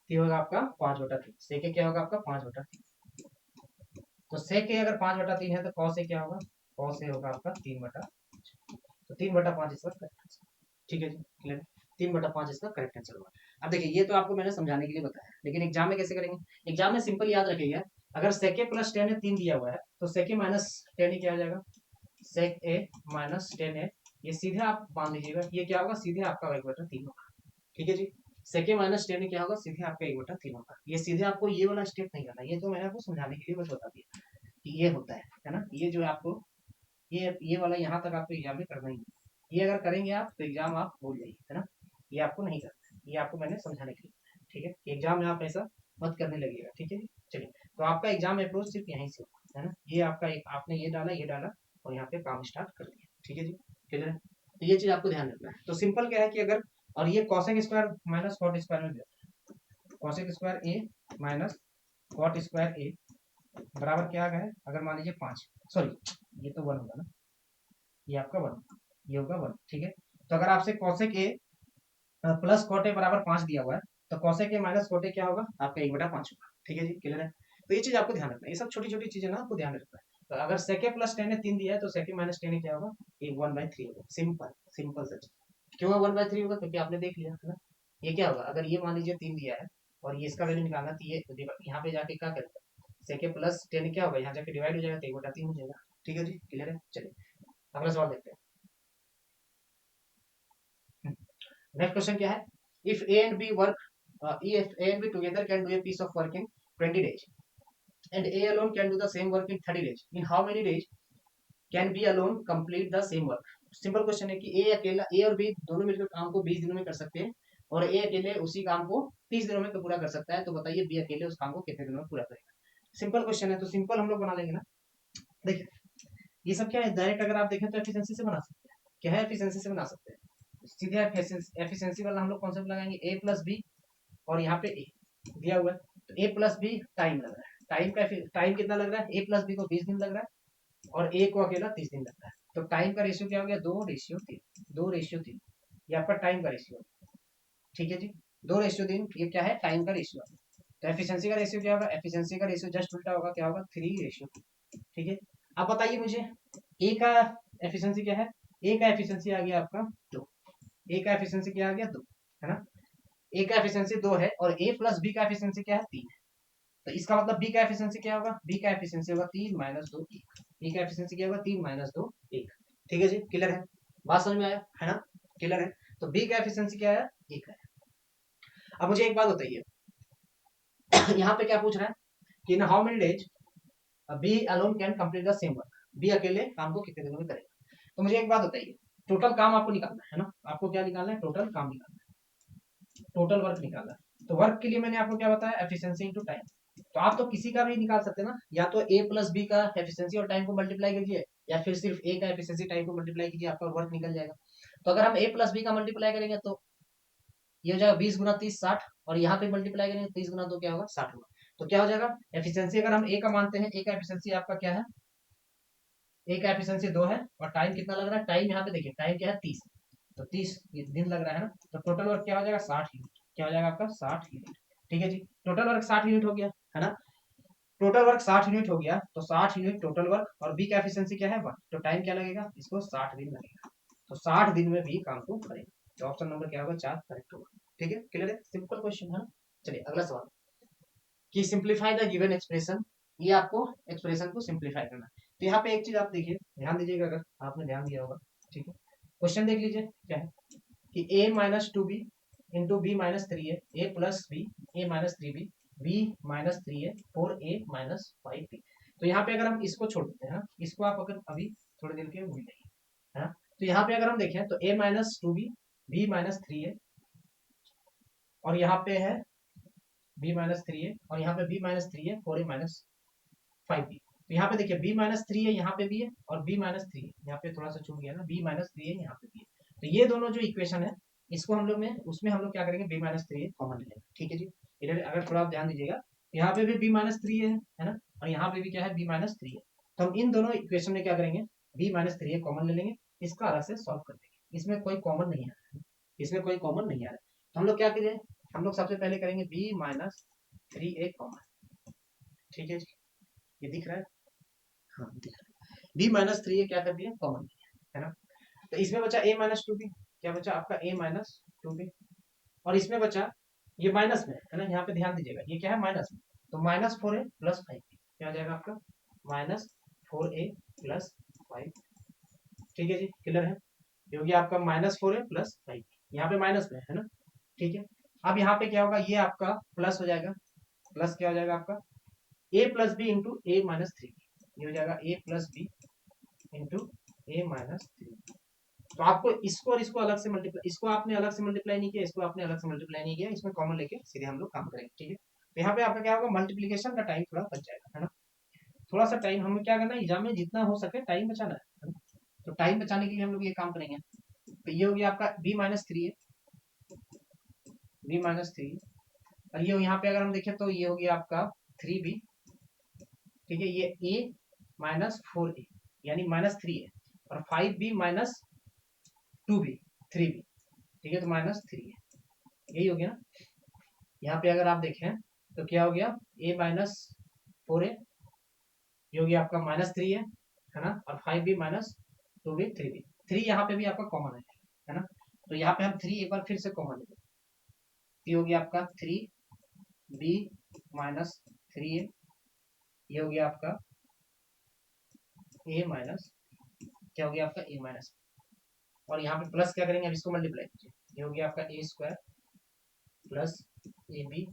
ये होगा आपका 5/3, सेक क्या होगा आपका 5/3। तो सेक के अगर 5/3 है तो कॉस से क्या होगा, कॉस से होगा आपका 3/, तो 3/5 इसका करेक्ट आंसर। ठीक है जी, क्लियर। 3/5 इसका करेक्ट आंसर होगा। अब देखिए ये तो आपको मैंने समझाने के लिए बताया, लेकिन एग्जाम में कैसे करेंगे। एग्जाम में सिंपल याद रखिएगा, अगर सेक ए प्लस 10 है 3 दिया हुआ है तो सेक ए माइनस 10 क्या हो जाएगा, सेक ए माइनस 10 है, ये सीधे आप मान लीजिएगा ये क्या होगा, सीधे आपका 1/3 होगा। ठीक है जी, सेक ए माइनस 10 क्या होगा, सीधे आपका 1/3 होगा। ये सीधे आपको ये वाला स्टेप नहीं करना, ये तो मैंने आपको समझाने के लिए बस बता दिया कि ये होता है ना। ये जो है आपको ये वाला यहाँ तक आपको एग्जाम में करना ही है। ये अगर करेंगे आप तो एग्जाम आप भूल जाइए, है ना। ये आपको नहीं करना है, ये आपको मैंने समझाने के लिए, ठीक है। एग्जाम में आप ऐसा मत करने लगिएगा, ठीक है जी। चलिए, तो आपका एग्जाम अप्रोच सिर्फ यहीं से होगा, है ना। ये आपका एक आपने ये डाला और यहाँ पे काम स्टार्ट कर दिया, ठीक है जी, क्लियर है। तो ये चीज आपको ध्यान रखना है। तो सिंपल क्या है कि अगर, और ये cosec square minus cot square में दिया, cosec square A minus cot square A बराबर क्या आ गया है, अगर मान लीजिए 5, सॉरी ये तो 1 होगा ना, ये आपका 1, ये होगा 1, ठीक है। तो अगर आपसे cosec A plus cot A बराबर 5 दिया हुआ है तो cosec A minus cot A क्या होगा आपका 1/5 होगा, ठीक है जी, क्लियर है। तो ये चीज आपको ध्यान रखना है, ये सब छोटी छोटी चीजें ना आपको ध्यान रखना है। तो अगर सेके प्लस 10 है 3 दिया है तो सेके माइनस 10 क्या होगा, ये 1/3 होगा। सिंपल सिंपल सच। क्यों 1/3 होगा, क्योंकि आपने देख लिया है ना। ये क्या होगा, अगर ये मान लीजिए 3 दिया है और ये इसका वैल्यू निकालना, तो ये यहाँ पे जाके क्या करेगा, सेके प्लस 10 क्या होगा, यहाँ जाके डिवाइड हो जाएगा तो 1/3 हो जाएगा। ठीक है जी, क्लियर है। चलिए अगला सवाल देखते हैं। नेक्स्ट क्वेश्चन क्या है, if A and B work, if A and B together can do a piece of work in 20 days and A alone can do the same work in 30 days, in how many days can B alone complete the same work। Simple question है कि ए अकेला, ए और बी दोनों मिलकर काम को 20 दिनों में कर सकते हैं और ए अकेले उसी काम को 30 दिनों में पूरा कर सकता है। तो बताइए बी अकेले उस काम को कितने दिनों में पूरा करेगा। सिंपल क्वेश्चन है, तो सिंपल हम लोग बना लेंगे ना। देखिए ये सब क्या है, डायरेक्ट अगर आप देखें तो एफिशिएंसी से बना सकते हैं। क्या है, एफिशिएंसी से बना सकते हैं। सीधे एफिशिएंसी वाला हम लोग कॉन्सेप्ट लगाएंगे, ए प्लस बी और यहाँ पे ए दिया हुआ है, तो ए प्लस बी टाइम लग रहा है, टाइम कितना लग रहा है, ए प्लस बी को 20 दिन लग रहा है और ए को अकेला 30 दिन लग रहा है। तो टाइम का रेशियो क्या हो गया, 2:3, 2:3, ये आपका टाइम का रेशियो। ठीक है जी, 2:3 ये क्या है, टाइम का रेशियो। तो एफिशिएंसी का रेशियो क्या होगा, एफिशिएंसी का रेशियो जस्ट उल्टा होगा, क्या होगा 3:2। ठीक है, अब बताइए मुझे ए का एफिशिएंसी क्या है, ए का एफिशिएंसी आ गया आपका 2, ए का एफिशिएंसी क्या आ गया 2, है ना। ए का एफिशिएंसी 2 है और ए प्लस बी का एफिशिएंसी क्या है 3 है। तो इसका मतलब बी का एफिशिएंसी क्या होगा, बी का एफिशिएंसी होगा 3 - 2 1, बी का एफिशिएंसी क्या होगा 3 - 2 1। ठीक है जी, क्लियर है, बात समझ में आया है ना, क्लियर है। तो बी का एफिशिएंसी क्या है 1 है। अब मुझे एक बात बताइए यहाँ पे क्या पूछ रहा है कि in how many days B alone can complete the same work, B अकेले काम को कितने दिनों में करेगा। तो मुझे एक बात बताइए, टोटल काम आपको निकालना है ना, आपको क्या निकालना है, टोटल काम निकालना है, टोटल वर्क निकालना है। तो वर्क के लिए मैंने आपको क्या बताया, एफिशिएंसी इनटू टाइम। तो आप तो किसी का भी निकाल सकते हैं ना, या तो ए प्लस बी का एफिशिएंसी और टाइम को मल्टीप्लाई कीजिए, या फिर सिर्फ ए का एफिशिएंसी टाइम को मल्टीप्लाई कीजिए, आपका वर्क निकल जाएगा। तो अगर हम ए प्लस बी का मल्टीप्लाई करेंगे तो ये हो जाएगा 20 × 30 60, और यहाँ पे मल्टीप्लाई करेंगे 30 × 2 क्या होगा 60 होगा। तो क्या हो जाएगा, एफिशिएंसी अगर हम ए का मानते हैं, ए का एफिशिएंसी आपका क्या है, ए का एफिशिएंसी 2 है और टाइम कितना लग रहा है, टाइम यहाँ पे देखिए टाइम क्या है 30, तो 30 दिन लग रहा है ना। तो टोटल वर्क क्या हो जाएगा 60 यूनिट, क्या हो जाएगा आपका 60 यूनिट। ठीक है जी, टोटल वर्क 60 यूनिट हो गया, है ना। टोटल वर्क 60 यूनिट हो गया, तो 60 यूनिट टोटल वर्क और बी का एफिशिएंसी क्या है 1, तो टाइम क्या लगेगा, इसको 60 दिन लगेगा। तो 60 दिन में भी काम को करेगा। तो ऑप्शन नंबर क्या होगा 4 करेक्ट होगा। ठीक है, क्लियर है, सिंपल क्वेश्चन है ना। चलिए अगला सवाल, कि सिंप्लीफाई द गिवन एक्सप्रेशन, ये आपको एक्सप्रेशन को सिंप्लीफाई करना है। तो यहाँ पे एक चीज आप देखिए, ध्यान दीजिएगा, अगर आपने ध्यान दिया होगा, ठीक है। क्वेश्चन देख लीजिए क्या है कि a - 2b into B minus 3 है, a plus b, a minus 3b, B minus 3 है, 4a माइनस 5b। तो यहाँ पे अगर हम इसको छोड़ देते हैं ना, इसको आप अगर अभी थोड़ी देर के भूल जाइए, है ना। तो यहाँ पे अगर हम देखें तो a - 2b, b - 3 है और यहाँ पे है b - 3 है और यहाँ पे b - 3 है 4a - 5b। तो यहाँ पे देखिए b माइनस थ्री है, यहाँ पे भी है, और b माइनस थ्री है, यहाँ पे थोड़ा सा छूट गया ना, b माइनस थ्री है, यहाँ पे भी है। तो ये दोनों जो इक्वेशन है, इसको हम लोग में उसमें हम लोग क्या करेंगे, b माइनस थ्री कॉमन ले लेंगे। ठीक है जी, इधर अगर थोड़ा आप ध्यान दीजिएगा, यहाँ पे भी b माइनस थ्री है ना, और यहाँ पे भी क्या है, b माइनस थ्री है। तो हम इन दोनों इक्वेशन में क्या करेंगे, b माइनस थ्री कॉमन ले लेंगे, इसका अलग से सॉल्व कर देंगे। इसमें कोई कॉमन नहीं आ रहा है, इसमें कोई कॉमन नहीं आ रहा है, तो हम लोग क्या करेंगे, हम लोग सबसे पहले करेंगे b माइनस थ्री कॉमन। ठीक है जी, ये दिख रहा है, हाँ दिख रहा है, b माइनस थ्री क्या कर दिया, कॉमन है ना। तो इसमें बचा a माइनस टू बी, क्या बचा आपका a माइनस टू बी, और इसमें बचा ये माइनस में है ना, यहाँ पे ध्यान दीजिएगा, ये क्या है माइनस में, तो minus four a plus five, क्या आ जाएगा आपका, minus four a plus five. ठीक है जी, क्लियर है, ये हो गया आपका minus four a plus five, यहाँ पे माइनस में है ना। ठीक है, अब यहाँ पे क्या होगा, ये आपका प्लस हो जाएगा, प्लस क्या हो जाएगा आपका, a plus B into A minus three, ये हो जाएगा a plus B into A minus three. तो आपको इसको और इसको अलग से मल्टीप्लाई, इसको आपने अलग से मल्टीप्लाई नहीं किया, इसको आपने अलग से मल्टीप्लाई नहीं किया, इसमें कॉमन लेके सीधे हम लोग काम करेंगे। ठीक है, तो यहाँ पे आपका क्या होगा, मल्टीप्लीकेशन का टाइम थोड़ा बच जाएगा, है ना। थोड़ा सा टाइम हमें क्या करना है, एग्जाम में जितना हो सके टाइम बचाना है ना? तो टाइम बचाने के लिए हम लोग ये काम करेंगे। तो ये हो गया आपका b माइनस थ्री है, b माइनस थ्री, और ये यहाँ पे अगर हम देखें तो ये हो गया आपका थ्री बी। ठीक है, ये a माइनस फोर ए यानी माइनस थ्री है, और five B minus two B three B. ठीक है, तो माइनस थ्री है, यही हो गया ना। यहाँ पे अगर आप देखें तो क्या हो गया, a माइनस फोर ए, ये हो गया आपका माइनस थ्री है ना, और five B minus two B three B, three यहाँ पे भी आपका कॉमन है ना। तो यहाँ पे हम थ्री एक बार फिर से कॉमन लेंगे, ये हो गया आपका थ्री बी माइनस थ्री ए, ये हो गया आपका a माइनस, क्या हो गया आपका a माइनस, और यहाँ पे प्लस क्या करेंगे, अब इसको मल्टीप्लाई कीजिए, ये हो गया आपका a square plus A B,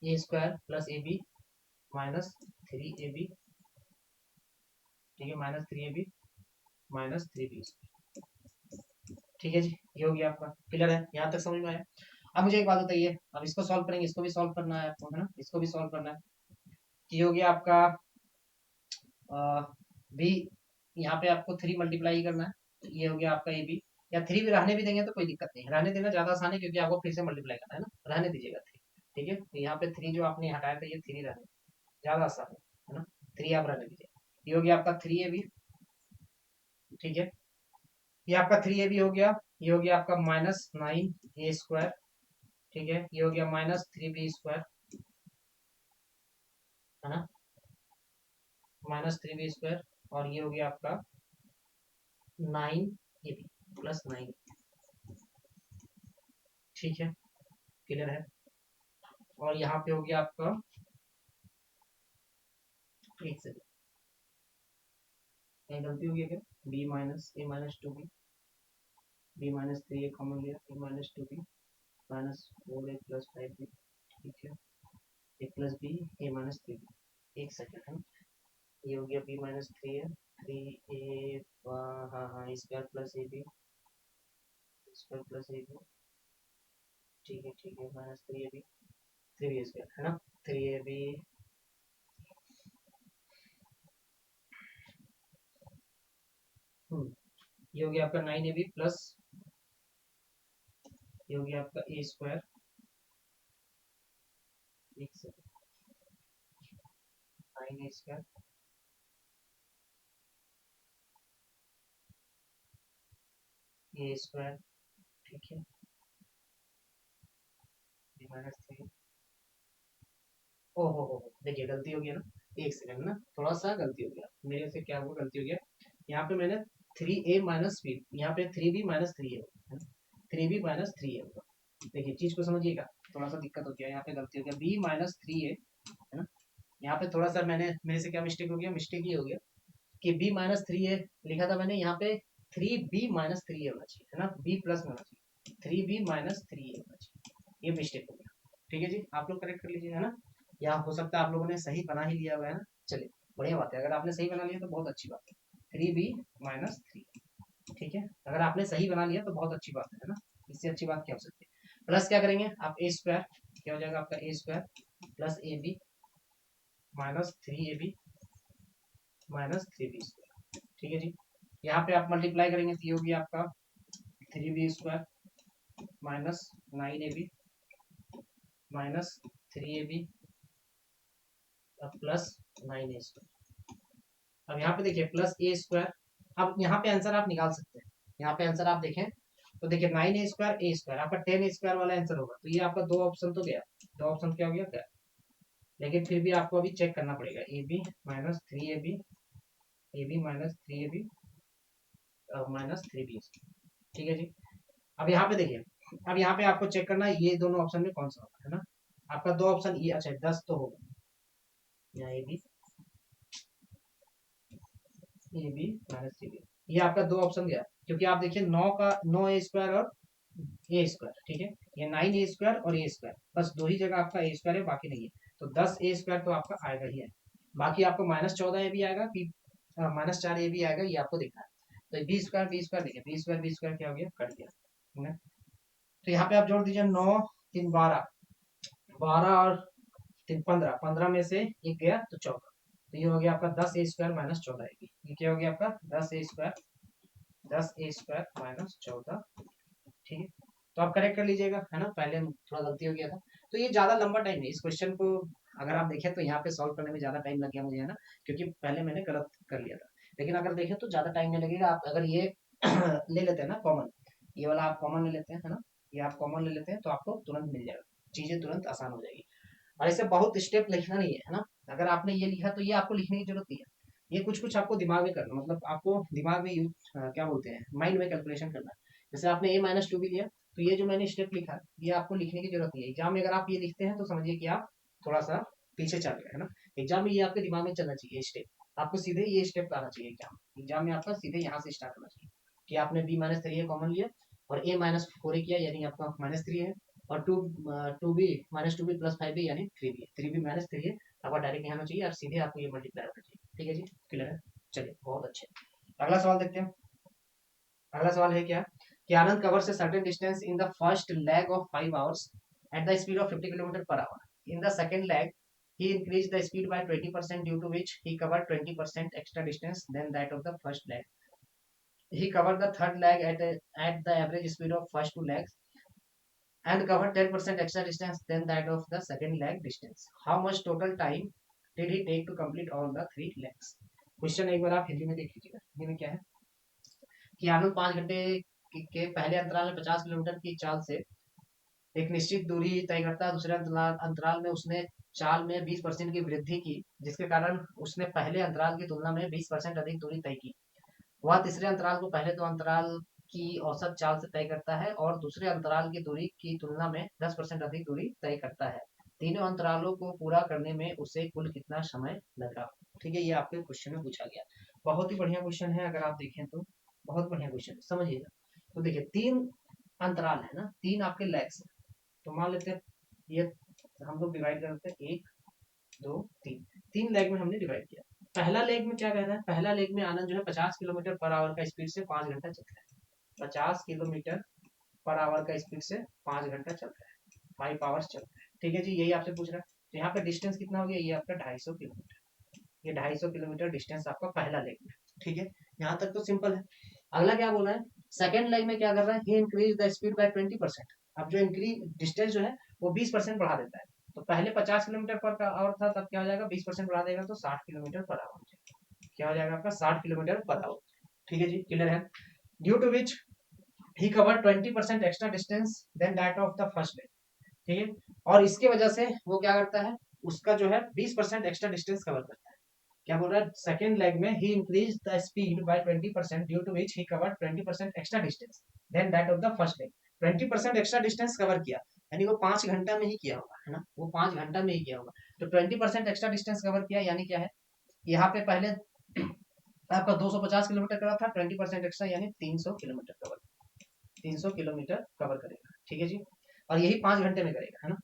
A square plus A B minus three A B. ठीक है, minus three A B minus three B. ठीक है जी, ये हो गया आपका, क्लियर है, यहाँ तक समझ में आया। अब मुझे एक बात बताइए, अब इसको सॉल्व करेंगे, इसको भी सॉल्व करना है आपको, है ना, इसको भी सॉल्व करना है। ये हो गया आपका बी, यहाँ पे आपको थ्री मल्टीप्लाई करना है, तो ये हो गया आपका ए बी, या थ्री भी रहने भी देंगे तो कोई दिक्कत नहीं है, रहने देना ज्यादा आसान है क्योंकि आपको फिर से मल्टीप्लाई करना है ना, रहने दीजिएगा थ्री। ठीक है, तो यहाँ पे थ्री जो आपने हटाया था, ये थ्री रहने, ज्यादा आसान है ना, थ्री आप रहने दीजिए। ये हो गया आपका थ्री ए बी। ठीक है, ये आपका थ्री ए बी हो गया, ये हो गया आपका माइनस नाइन ए स्क्वायर। ठीक है, ये हो गया माइनस थ्री बी स्क्वायर, है ना, माइनस थ्री बी स्क्वायर, और ये हो गया आपका nine A B plus nine. ठीक है, क्लियर है, और यहाँ पे हो गया आपका, एक सेकंड, कहीं गलती हो गई क्या, b minus a minus two b minus three a common लिया, a minus two b minus four a plus five b. ठीक है, a plus b a minus three b, एक सेकंड है ना, ये हो गया बी माइनस थ्री है, थ्री ए, हाँ हाँ, square plus A b, square plus A B. ठीक है, माइनस थ्री ए बी, थ्री बी स्क्वायर, है ना, थ्री ए बी, ये हो गया आपका नाइन ए बी प्लस, ये हो गया आपका ए स्क्वायर, एक सेकंड, नाइन ए स्क्वायर, ए स्क्वायर। ठीक है, बी माइनस थ्री, ओहो हो, देखिए गलती हो गया ना, एक सेकंड ना, थोड़ा सा गलती हो गया मेरे से, क्या हुआ, गलती हो गया, यहाँ पे मैंने थ्री ए माइनस बी, यहाँ पे थ्री बी माइनस थ्री है, थ्री बी माइनस थ्री है, देखिए चीज को समझिएगा, थोड़ा सा दिक्कत हो गया, यहाँ पे गलती हो गया, बी माइनस थ्री है ना, यहाँ पे थोड़ा सा मैंने, मेरे से क्या मिस्टेक हो गया, मिस्टेक ये हो गया कि बी माइनस थ्री है लिखा था मैंने, यहाँ पे थ्री बी माइनस थ्री होना चाहिए, है ना, बी प्लस में होना चाहिए, थ्री बी माइनस थ्री होना चाहिए, ये मिस्टेक हो गया। ठीक है जी, आप लोग करेक्ट कर लीजिए, है ना, या हो सकता है आप लोगों ने सही बना ही लिया हुआ है ना, चलिए बढ़िया बात है, अगर आपने सही बना लिया तो बहुत अच्छी बात है, थ्री बी माइनस थ्री। ठीक है, अगर आपने सही बना लिया तो बहुत अच्छी बात है ना, इससे अच्छी बात क्या हो सकती है। प्लस क्या करेंगे आप, ए स्क्वायर, क्या हो जाएगा आपका a square plus A B minus 3ab minus 3b²। ठीक है जी, यहाँ पे आप मल्टीप्लाई करेंगे तो ये होगी आपका 3b² minus 9ab minus 3ab plus 9a²। अब यहाँ पे देखिए प्लस a²। अब यहाँ पे आंसर आप निकाल सकते हैं, यहाँ पे आंसर आप देखें तो देखिए 9a² आपका 10a² वाला आंसर होगा। तो ये आपका दो ऑप्शन तो गया, दो ऑप्शन क्या हो गया क्या, लेकिन फिर भी आपको अभी चेक करना पड़ेगा ab minus 3ab ab minus 3ab minus 3b। ठीक है जी, अब यहाँ पे देखिए, अब यहाँ पे आपको चेक करना है ये दोनों ऑप्शन में कौन सा होगा, है ना। आपका दो ऑप्शन ये, अच्छा 10 तो होगा यहाँ ab माइनस 3b, ये आपका दो ऑप्शन गया, क्योंकि आप देखिए 9a² और a²। ठीक है, ये 9a² और a², बस दो ही जगह आपका a² है, बाकी नहीं है। तो 10a² तो आपका आएगा ही है, बाकी आपको -14ab आएगा कि -4ab आएगा, ये आपको देखना है। तो b² देखिए b² क्या हो गया, कट गया, है ना। तो यहाँ पे आप जोड़ दीजिए 9 3 12, 12 और 3 15, 15 में से एक गया तो 14। तो ये हो गया आपका 10a² माइनस 14ab। ये क्या हो गया आपका 10a² माइनस 14। ठीक है, तो आप करेक्ट कर लीजिएगा, है ना, पहले थोड़ा गलती हो गया था। तो ये ज़्यादा लंबा टाइम नहीं, इस क्वेश्चन को अगर आप देखें तो यहाँ पे सॉल्व करने में ज़्यादा टाइम लग गया मुझे, है ना, क्योंकि पहले मैंने गलत कर लिया था। लेकिन अगर देखें तो ज़्यादा टाइम नहीं लगेगा। आप अगर ये ले लेते हैं ना कॉमन, ये वाला आप कॉमन ले लेते हैं, है ना, ये आप कॉमन ले लेते हैं तो आपको तुरंत मिल जाएगा, चीज़ें तुरंत आसान हो जाएगी। और ऐसे बहुत स्टेप लिखना नहीं है ना, अगर आपने ये लिखा तो ये आपको लिखने की जरूरत नहीं है। ये कुछ कुछ आपको दिमाग में करना, मतलब आपको दिमाग में यूज क्या बोलते हैं, माइंड में कैलकुलेशन करना है। जैसे आपने a-2 भी लिया, तो ये जो मैंने स्टेप लिखा ये आपको लिखने की जरूरत नहीं है। एग्जाम में अगर आप ये लिखते हैं तो समझिए कि आप थोड़ा सा पीछे चल रहे हैं, है ना। एग्जाम में ये आपके दिमाग में चलना चाहिए स्टेप, आपको सीधे ये स्टेप आना चाहिए एग्जाम में आपका सीधे यहाँ से स्टार्ट होना चाहिए कि आपने b-3 कॉमन लिया और a-4 किया, यानी आपका -3 है, और 2b प्लस 5b यानी 3b, 3b-3 है, आपका डायरेक्ट यहाँ आना चाहिए और सीधे आपको ये मल्टीप्लाई होना चाहिए। ठीक है जी, क्लियर है, चलिए बहुत अच्छे। अगला सवाल देखते हैं। अगला सवाल है क्या कि आनंद covers a certain distance in the first leg of 5 hours at the speed of 50 km per hour. In the second leg, he increased the speed by 20%, due to which he covered 20% extra distance than that of the first leg. He covered the third leg at the average speed of first two legs and covered 10% extra distance than that of the second leg distance. How much total time did he take to complete all the three legs? Question एक बार आप हिंदी में देख लीजिएगा। हिंदी में क्या है कि आनंद 5 घंटे के पहले अंतराल में 50 किलोमीटर की चाल से एक निश्चित दूरी तय करता है। दूसरे अंतराल में उसने चाल में 20% की वृद्धि की, जिसके कारण उसने पहले अंतराल की तुलना में 20% अधिक दूरी तय की। वह तीसरे अंतराल को पहले दो अंतराल की औसत चाल से तय करता है और दूसरे अंतराल की दूरी की तुलना में 10% अधिक दूरी तय करता है। तीनों अंतरालों को पूरा करने में उसे कुल कितना समय लगा। ठीक है, ये आपके क्वेश्चन में पूछा गया, बहुत ही बढ़िया क्वेश्चन है। अगर आप देखें तो बहुत बढ़िया क्वेश्चन है, समझिएगा। तो देखिए 3 अंतराल है ना, 3 आपके लेग्स, तो मान लेते हैं ये हम लोग डिवाइड कर देते हैं 1 2 3, 3 लेग में हमने डिवाइड किया। पहला लेग में क्या कह रहा है, पहला लेग में आनंद जो है 50 किलोमीटर पर आवर का स्पीड से 5 घंटा चलता है। 50 किलोमीटर पर आवर का स्पीड से 5 घंटा चलता है, 5 आवर्स चलता है। ठीक है जी, यही आपसे पूछ रहा है। तो यहाँ पे डिस्टेंस कितना हो गया, ये आपका 250 किलोमीटर, ये 250 किलोमीटर डिस्टेंस आपका पहला लेग में। ठीक है, यहाँ तक तो सिंपल है। अगला क्या बोल रहा है, सेकंड लेग में क्या कर रहा है, ही इंक्रीज द स्पीड बाय 20%। अब जो इंक्रीज डिस्टेंस जो है वो 20% बढ़ा देता है। तो पहले 50 किलोमीटर पर आवर था, तब क्या हो जाएगा 20% बढ़ा देगा तो 60 किलोमीटर पर आवर, क्या हो जाएगा आपका 60 किलोमीटर पर आवर। ठीक है जी, क्लियर है। Due to which he cover 20% extra distance than that of the first leg. ठीक है, और इसके वजह से वो क्या करता है, उसका जो है 20% एक्स्ट्रा डिस्टेंस कवर करता है। क्या बोल रहा है, सेकंड लेग में he increase the speed by 20%, due to which he covered 20% extra distance than that of the first leg. 20% extra distance cover किया, यानी वो 5 घंटा में ही किया होगा, है ना, वो 5 घंटा में ही किया होगा। तो 20% एक्स्ट्रा डिस्टेंस कवर किया, यानी क्या है, यहाँ पे पहले आपका 250 किलोमीटर कवर था, 20% एक्स्ट्रा यानी 300 किलोमीटर कवर, 300 किलोमीटर कवर करेगा। ठीक है जी, और यही 5 घंटे में करेगा, है ना,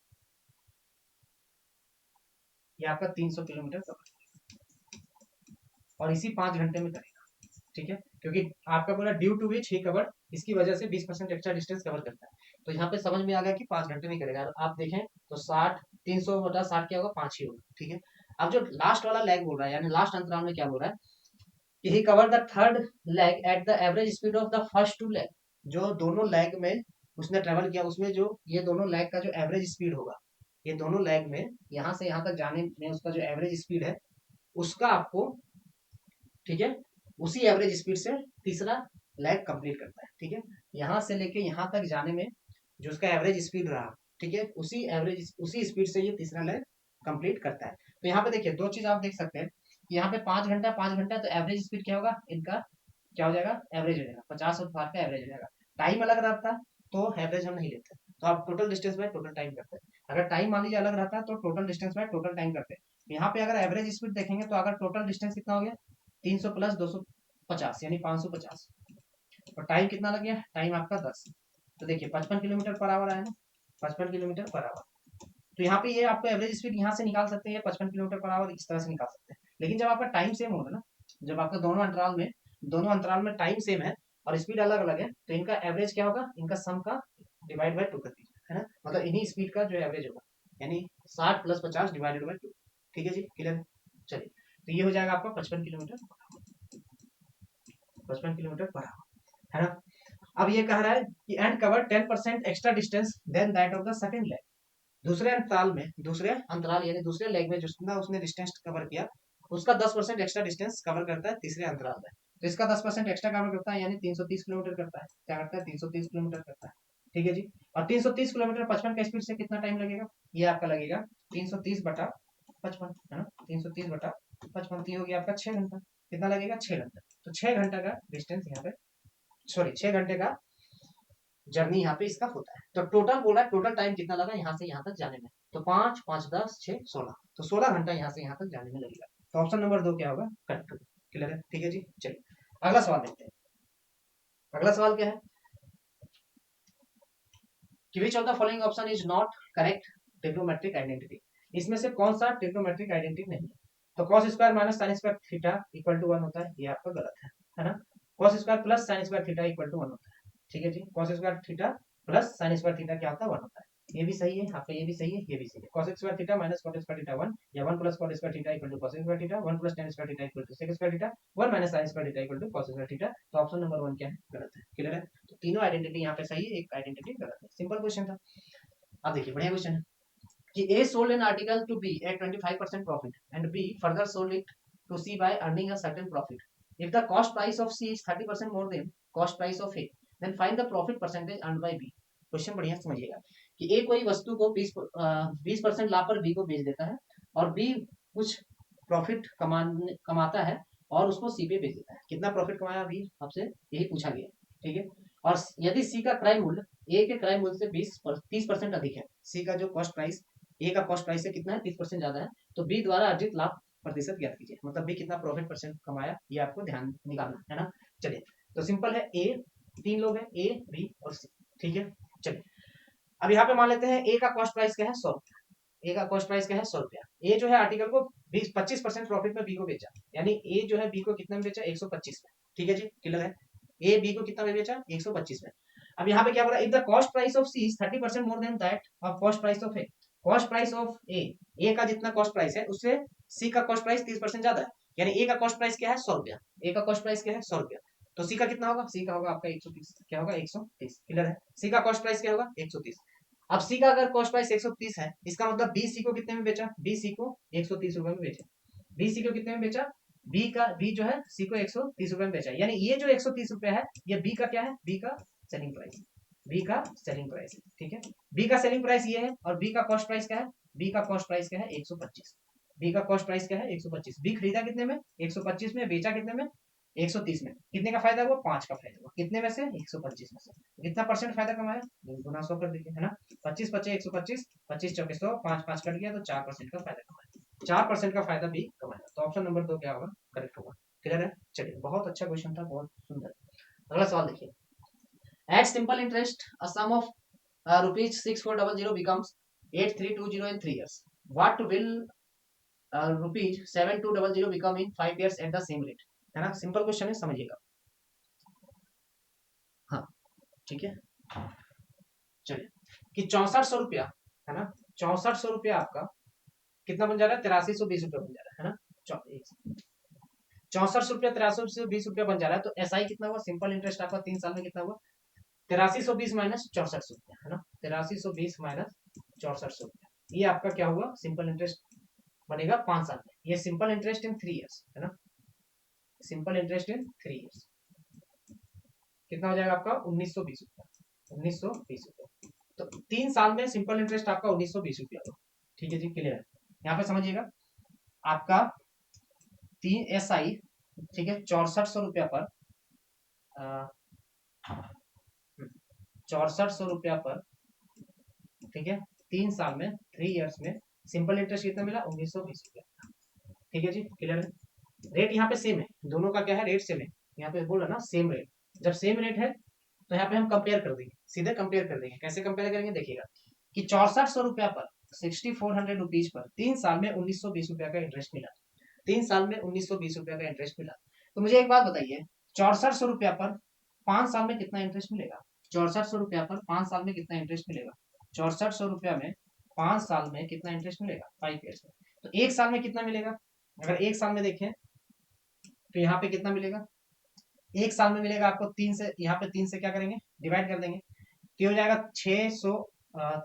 ये आपका 300 किलोमीटर कवर और इसी 5 घंटे में करेगा। ठीक है, क्योंकि आपका बोला due to which he cover, इसकी वजह से 20% एक्स्ट्रा डिस्टेंस कवर करता है। तो यहाँ पे समझ में आ गया कि 5 घंटे में करेगा। आप देखें तो 60 300 बटा 60 क्या होगा, 5 ही होगा। ठीक है, अब जो लास्ट वाला लेग बोल रहा है, यानी लास्ट अंतराल में क्या बोल रहा है कि he cover the third leg at the average speed of the first two leg. जो दोनों लेग में उसने ट्रेवल किया, उसमें जो ये दोनों लेग का जो एवरेज स्पीड होगा, ये दोनों लेग में यहाँ से यहाँ तक जाने में उसका जो एवरेज स्पीड है, उसका आपको, ठीक है, उसी एवरेज स्पीड से तीसरा लेग कंप्लीट करता है। ठीक है, यहाँ से लेके यहाँ तक जाने में जो उसका एवरेज स्पीड रहा, ठीक है, उसी स्पीड से ये तीसरा लेग कंप्लीट करता है। तो यहाँ पे देखिए दो चीज आप देख सकते हैं, यहाँ पे 5 घंटा तो एवरेज स्पीड क्या होगा इनका, क्या हो जाएगा, एवरेज हो जाएगा, 50 और 5 का एवरेज हो जाएगा। टाइम अलग रहता तो एवरेज हम नहीं लेते, तो आप total distance by total time करते हैं। अगर टाइम मान लीजिए अलग रहता तो total distance by total time करते हैं। यहाँ पे अगर एवरेज स्पीड देखेंगे तो अगर टोटल डिस्टेंस कितना हो गया 300 प्लस 250 यानी 550, और टाइम कितना लग गया, टाइम आपका 10। तो देखिए 55 किलोमीटर पर आवर आया ना, 55 किलोमीटर पर आवर। तो यहाँ पे ये आपको एवरेज स्पीड यहाँ से निकाल सकते हैं 55 किलोमीटर पर आवर, इस तरह से निकाल सकते हैं। लेकिन जब आपका टाइम सेम होगा ना, जब आपका दोनों अंतराल में टाइम सेम है और स्पीड अलग अलग है, तो इनका एवरेज क्या होगा, इनका सम का डिवाइड बाय 2 कर दीजिए, है ना, मतलब इन्हीं स्पीड का जो एवरेज होगा, यानी 60 प्लस 50 डिवाइडेड बाय 2। ठीक है जी, क्लियर है। चलिए, तो ये हो जाएगा आपका 55 किलोमीटर पर आवर, है ना। अब ये कह रहा है कि and cover 10% extra distance than that of the second leg. दूसरे अंतराल यानी दूसरे लेग में जितना उसने डिस्टेंस कवर किया, उसका 10% एक्स्ट्रा डिस्टेंस कवर करता है तीसरे अंतराल में। तो इसका 10% एक्स्ट्रा कवर करता है, यानी 330 किलोमीटर करता है। क्या करता है, 330 किलोमीटर करता है। ठीक है जी, और 330 किलोमीटर 55 का स्पीड से कितना टाइम लगेगा, ये आपका लगेगा 330/55, है ना, 330/55, तो ये हो गया आपका 6 घंटा। कितना लगेगा, 6 घंटा। तो 6 घंटा का डिस्टेंस यहाँ पे, सॉरी 6 घंटे का जर्नी यहाँ पे इसका होता है। तो टोटल बोला है, टोटल टाइम कितना लगा यहाँ से यहाँ तक जाने में, तो 5 5 10 6 16, तो 16 घंटा यहाँ से यहाँ तक जाने में लगेगा। तो ऑप्शन नंबर 2 क्या होगा, करेक्ट होगा। क्लियर है, ठीक है जी। चलिए अगला सवाल देखते हैं। अगला सवाल क्या है कि which of the following option is not correct trigonometric identity. इसमें से कौन सा ट्रिग्नोमेट्रिक आइडेंटिटी नहीं है। तो cos square minus sine square theta equal to 1 होता है, ये आपका गलत है ना। Cos square plus sine square theta equal to 1 होता है। ठीक है जी, cos square theta plus sine square theta क्या होता है, 1 होता है। ये भी सही है आपका, ये भी सही है, ये भी सही है। cos square theta minus cot square theta 1, या 1 plus cot square theta equal to cos square theta, 1 plus tan square theta equal to sec square theta, 1 minus sin square theta equal to cos square theta. तो ऑप्शन नंबर 1 क्या है, गलत है। क्लियर है, तो तीनों आइडेंटिटी यहाँ पे सही है, एक आइडेंटिटी गलत है। सिंपल क्वेश्चन था। अब देखिए बढ़िया क्वेश्चन है कि A sold an article to B at 25% profit and B further sold it to C by earning a certain profit. If the cost price of C is 30% more than cost price of A, then find the profit percentage earned by B. Question बढ़िया समझिएगा कि A कोई वस्तु को 20% लाभ पर B को बेच देता है, और B कुछ प्रॉफिट कमाता है और उसको C पे बेच देता है। कितना प्रॉफिट कमाया B, आपसे यही पूछा गया। ठीक है, और यदि C का क्रय मूल्य ए के क्रय मूल्य से 30% अधिक है, सी का जो कॉस्ट प्राइस, ए का कॉस्ट प्राइस से कितना है, 30% ज्यादा है, तो बी द्वारा अर्जित लाभ प्रतिशत ज्ञात कीजिए। मतलब बी कितना प्रॉफिट परसेंट कमाया, ये आपको ध्यान निकालना है ना। चलिए, तो सिंपल है, ए, 3 लोग हैं, ए बी और सी। ठीक है, चलिए अब यहाँ पे मान लेते हैं ए का कॉस्ट प्राइस क्या है, 100 रुपया। ए का कॉस्ट प्राइस क्या है, 100 रुपया। ए जो है आर्टिकल को 25% प्रॉफिट में बी को बेचा, यानी ए जो है बी को कितना में बेचा, 125 में। ठीक है जी, क्लियर है। ए बी को कितना में बेचा, 125 में। अब यहाँ पे क्या बोला, if the cost price of C is 30% more than that of cost price of A. Cost price of A का जितना कॉस्ट प्राइस है उससे सी का कॉस्ट प्राइस 30% ज्यादा है, यानी ए का कॉस्ट प्राइस क्या है, 100 रुपया। ए का कॉस्ट प्राइस क्या है, 100 रुपया। तो सी का कितना होगा, सी का होगा आपका 130। क्या होगा, 130। क्लियर है, सी का कॉस्ट प्राइस क्या होगा, 130। अब सी का अगर कॉस्ट प्राइस 130 है, इसका मतलब बी सी को कितने में बेचा, बी सी को 130 रुपए में बेचा। बी सी को कितने में बेचा, बी जो है सी को 130 रुपए में बेचा, यानी ये जो 130 रुपए है, ये बी का क्या है, बी का सेलिंग प्राइस, बी का सेलिंग प्राइस है। ठीक है, बी का सेलिंग प्राइस ये है, और बी का कॉस्ट प्राइस क्या है, बी का कॉस्ट प्राइस क्या है, 125। बी का कॉस्ट प्राइस क्या है, 125। बी खरीदा कितने में, 125 में, बेचा कितने में, 130 में। कितने का फायदा हुआ, 5 का फायदा हुआ। कितने में से, 125 में से। कितना परसेंट फायदा कमाया, 2 गुना 100 कर दीजिए, है ना। 25 25 125, 25 चौके 100, 5 5 कट गया, तो 4% का फायदा कमाया। 4% का फायदा भी कमाया। तो ऑप्शन नंबर 2 क्या होगा, करेक्ट होगा। क्लियर है, चलिए बहुत अच्छा क्वेश्चन था, बहुत सुंदर। अगला सवाल देखिए, at simple interest a sum of rupees 6400 becomes 8320 in 3 years. What will rupees 7200 become in 5 years at the same rate? है ना, सिंपल क्वेश्चन है, समझिएगा। हाँ ठीक है, चलिए कि 6400 रुपया, है ना, 6400 रुपया आपका कितना बन जा रहा है, 8320 रुपया बन जा रहा है ना। 64 रुपया 8320 रुपया बन जा रहा है। तो एसआई कितना हुआ, सिंपल इंटरेस्ट आपका 3 साल में कितना हुआ, 8320 माइनस 64 रुपया है ना, 8320 माइनस 64 रुपया, ये आपका क्या हुआ, सिंपल इंटरेस्ट बनेगा 5 साल में। ये सिंपल इंटरेस्ट इन 3 ईयर्स है ना, सिंपल इंटरेस्ट इन 3 ईयर्स कितना हो जाएगा आपका 1920 रुपया, 1920 रुपया। तो 3 साल में सिंपल इंटरेस्ट आपका 1920 रुपया हुआ। ठीक है जी, क्लियर है। यहाँ पे समझिएगा आपका 3 SI, ठीक है, 6400 रुपया पर 6400 रुपया पर, ठीक है, 3 साल में 3 ईयर्स में सिंपल इंटरेस्ट कितना मिला, 1920 रुपया। ठीक है जी, क्लियर है। रेट यहाँ पे सेम है, दोनों का क्या है, रेट सेम है। यहाँ पे बोल रहा ना सेम रेट, जब सेम रेट है तो यहाँ पे हम कंपेयर कर देंगे, सीधे कंपेयर कर देंगे। कैसे कंपेयर करेंगे, देखिएगा कि 6400 रुपया पर, 6400 रुपीज पर 3 साल में 1920 रुपया का इंटरेस्ट मिला, 3 साल में 1920 रुपया का इंटरेस्ट मिला। तो मुझे एक बात बताइए, 6400 रुपया पर 5 साल में कितना इंटरेस्ट मिलेगा, 6400 रुपया पर 5 साल में कितना इंटरेस्ट मिलेगा, 6400 रुपया में 5 साल में कितना इंटरेस्ट मिलेगा, 5 ईयर्स में। तो 1 साल में कितना मिलेगा, अगर 1 साल में देखें तो यहाँ पे कितना मिलेगा, 1 साल में मिलेगा आपको 3 से, यहाँ पे 3 से क्या करेंगे, डिवाइड कर देंगे, तो हो जाएगा 600,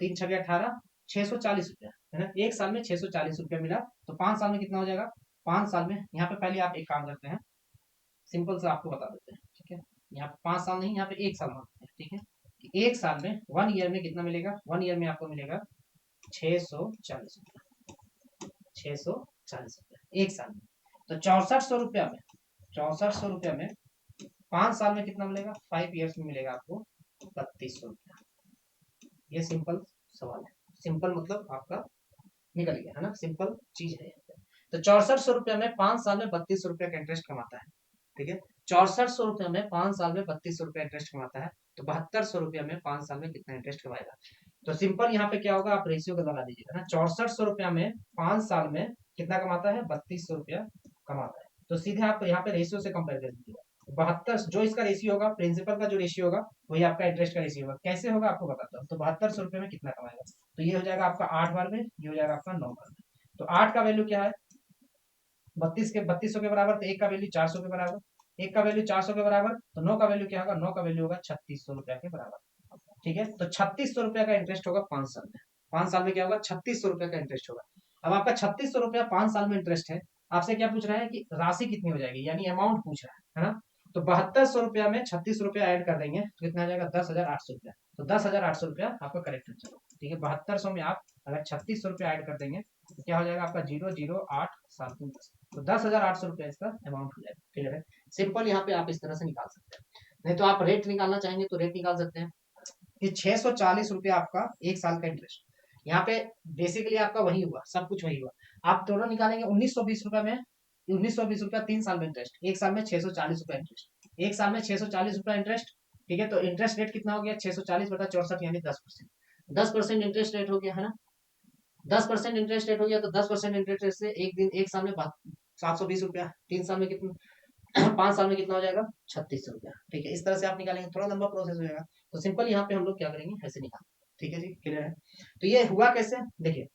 3 6 18, 640 रुपया है ना। 1 साल में 640 रुपया मिला, तो 5 साल में कितना हो जाएगा, 5 साल में, यहाँ पे पहले आप एक काम करते हैं, सिंपल से आपको बता देते हैं, ठीक है। यहाँ पे 5 साल नहीं, यहाँ पे 1 साल मानते हैं, ठीक है, कि 1 साल में 1 ईयर में कितना मिलेगा, 1 ईयर में आपको मिलेगा 640 रुपया, 640 रुपया 1 साल में। तो 6400 रुपया में, 6400 रुपया में 5 साल में कितना मिलेगा, 5 ईयर्स में मिलेगा आपको 3200 रुपया। ये सिंपल सवाल है, सिंपल मतलब आपका निकल गया है ना, सिंपल चीज है। तो 6400 रुपया में 5 साल में 3200 रुपया का इंटरेस्ट कमाता है, ठीक है। 6400 रुपया में 5 साल में 3200 रुपया इंटरेस्ट कमाता है, तो 7200 रुपया में 5 साल में कितना इंटरेस्ट कमाएगा। तो सिंपल यहाँ पे क्या होगा, आप रेशियो का लगा दीजिएगा ना, 6400 रुपया में 5 साल में कितना कमाता है, 3200 रुपया कमाता है। तो सीधे आप यहाँ पे रेशियो से कंपेयर कर दीजिएगा, 72 जो इसका रेशियो होगा, प्रिंसिपल का जो रेशियो होगा वही आपका इंटरेस्ट का रेशियो होगा। कैसे होगा आपको बताता हूँ। तो 7200 रुपये में कितना कमाएगा, तो ये हो जाएगा आपका 8 बार में, ये हो जाएगा आपका 9 बार में। तो 8 का वैल्यू क्या है, 3200 के बराबर, तो 1 का वैल्यू 400 के बराबर, 1 का वैल्यू 400 के बराबर, तो 9 का वैल्यू क्या होगा, 9 का वैल्यू होगा 3600 रुपया के बराबर, ठीक है। तो 3600 रुपया का इंटरेस्ट होगा 5 साल में, 5 साल में क्या होगा, 3600 रुपया का इंटरेस्ट होगा। अब आपका 3600 रुपया 5 साल में इंटरेस्ट है, आपसे क्या पूछ रहा है कि राशि कितनी हो जाएगी, यानी अमाउंट पूछ रहा है ना। तो 7200 रुपया में 36 रुपया ऐड कर देंगे तो कितना आ जाएगा, 10,800 रुपया। तो 10,800 रुपया आपका करेक्ट आंसर, ठीक है। 7200 में आप अगर 3600 रुपया ऐड कर देंगे तो क्या हो जाएगा आपका 008 साल को 10, तो 10,800 रुपया इसका अमाउंट हो जाएगा, क्लियर है। सिंपल यहाँ पे आप इस तरह से निकाल सकते हैं, नहीं तो आप रेट निकालना चाहेंगे तो रेट निकाल सकते हैं। कि 640 रुपया आपका 1 साल का इंटरेस्ट, यहाँ पे बेसिकली आपका वही हुआ, सब कुछ वही हुआ। आप टोटल निकालेंगे 1920 रुपया में, 1920 रुपया 3 साल में इंटरेस्ट, 1 साल में 640 रुपया इंटरेस्ट, 1 साल में 640 रुपया इंटरेस्ट, ठीक है। तो इंटरेस्ट रेट कितना हो गया, 640/64 यानी 10%, 10% इंटरेस्ट रेट हो गया है ना। 10% इंटरेस्ट रेट हो गया, तो 10% इंटरेस्ट रेट से एक साल में 720 रुपया, 3 साल में कितना 5 साल में कितना हो जाएगा, 3600 रुपया, ठीक है। इस तरह से आप निकालेंगे, थोड़ा लंबा प्रोसेस हो जाएगा। तो सिंपल यहाँ पे हम लोग क्या करेंगे, ऐसे निकाल, ठीक है जी, क्लियर है। तो ये हुआ कैसे, देखिए,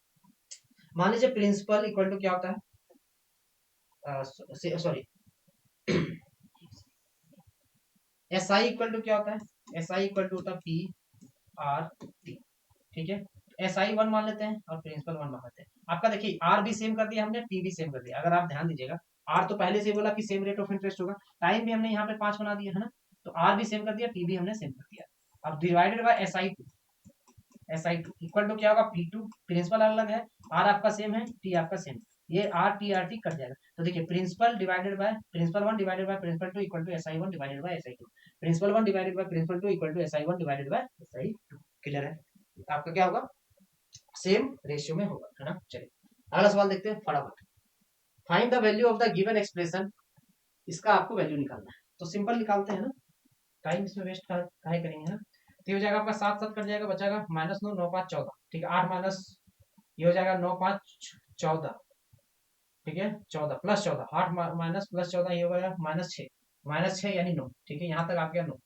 मान लीजिए प्रिंसिपल इक्वल टू क्या होता है, sorry S I equal to क्या होता है, एस आई इक्वल टू होता है पी आर टी, ठीक है। एस आई 1 मान लेते हैं और प्रिंसिपल 1 मान लेते हैं। आपका देखिए आर भी सेम कर दिया हमने, टी भी सेम कर दिया। अगर आप ध्यान दीजिएगा, आर तो पहले से बोला कि सेम रेट ऑफ इंटरेस्ट होगा, टाइम भी हमने यहाँ पे 5 बना दिया है ना, तो आर भी सेम कर दिया, टी भी हमने सेम कर दिया। अब divided by S I two, S I two equal to क्या होगा, पी टू, प्रिंसिपल अलग है, आर आपका सेम है, टी आपका सेम, ये आर टी कट जाएगा। तो देखिए principal divided by principal 1 divided by principal 2 equal to S I 1 divided by S I 2, principal 1 divided by principal 2 equal to S I 1 divided by S I 2, clear है। आपका क्या होगा, सेम रेशियो में होगा, है ना। चलिए अगला सवाल देखते हैं फटाफट। Find the value of the given expression, इसका आपको वैल्यू निकालना है। तो सिंपल निकालते हैं ना, टाइम इसमें वेस्ट काहे करेंगे ना। तो ये हो जाएगा आपका 7 7 कट जाएगा, बचाएगा -9 9 5 14, ठीक है। 8 माइनस ये हो जाएगा 9 5 14, ठीक है, 14 प्लस 14, 8 माइनस प्लस 14 ये हो गया -6 यानी 9, ठीक है। यहाँ तक आ गया 9,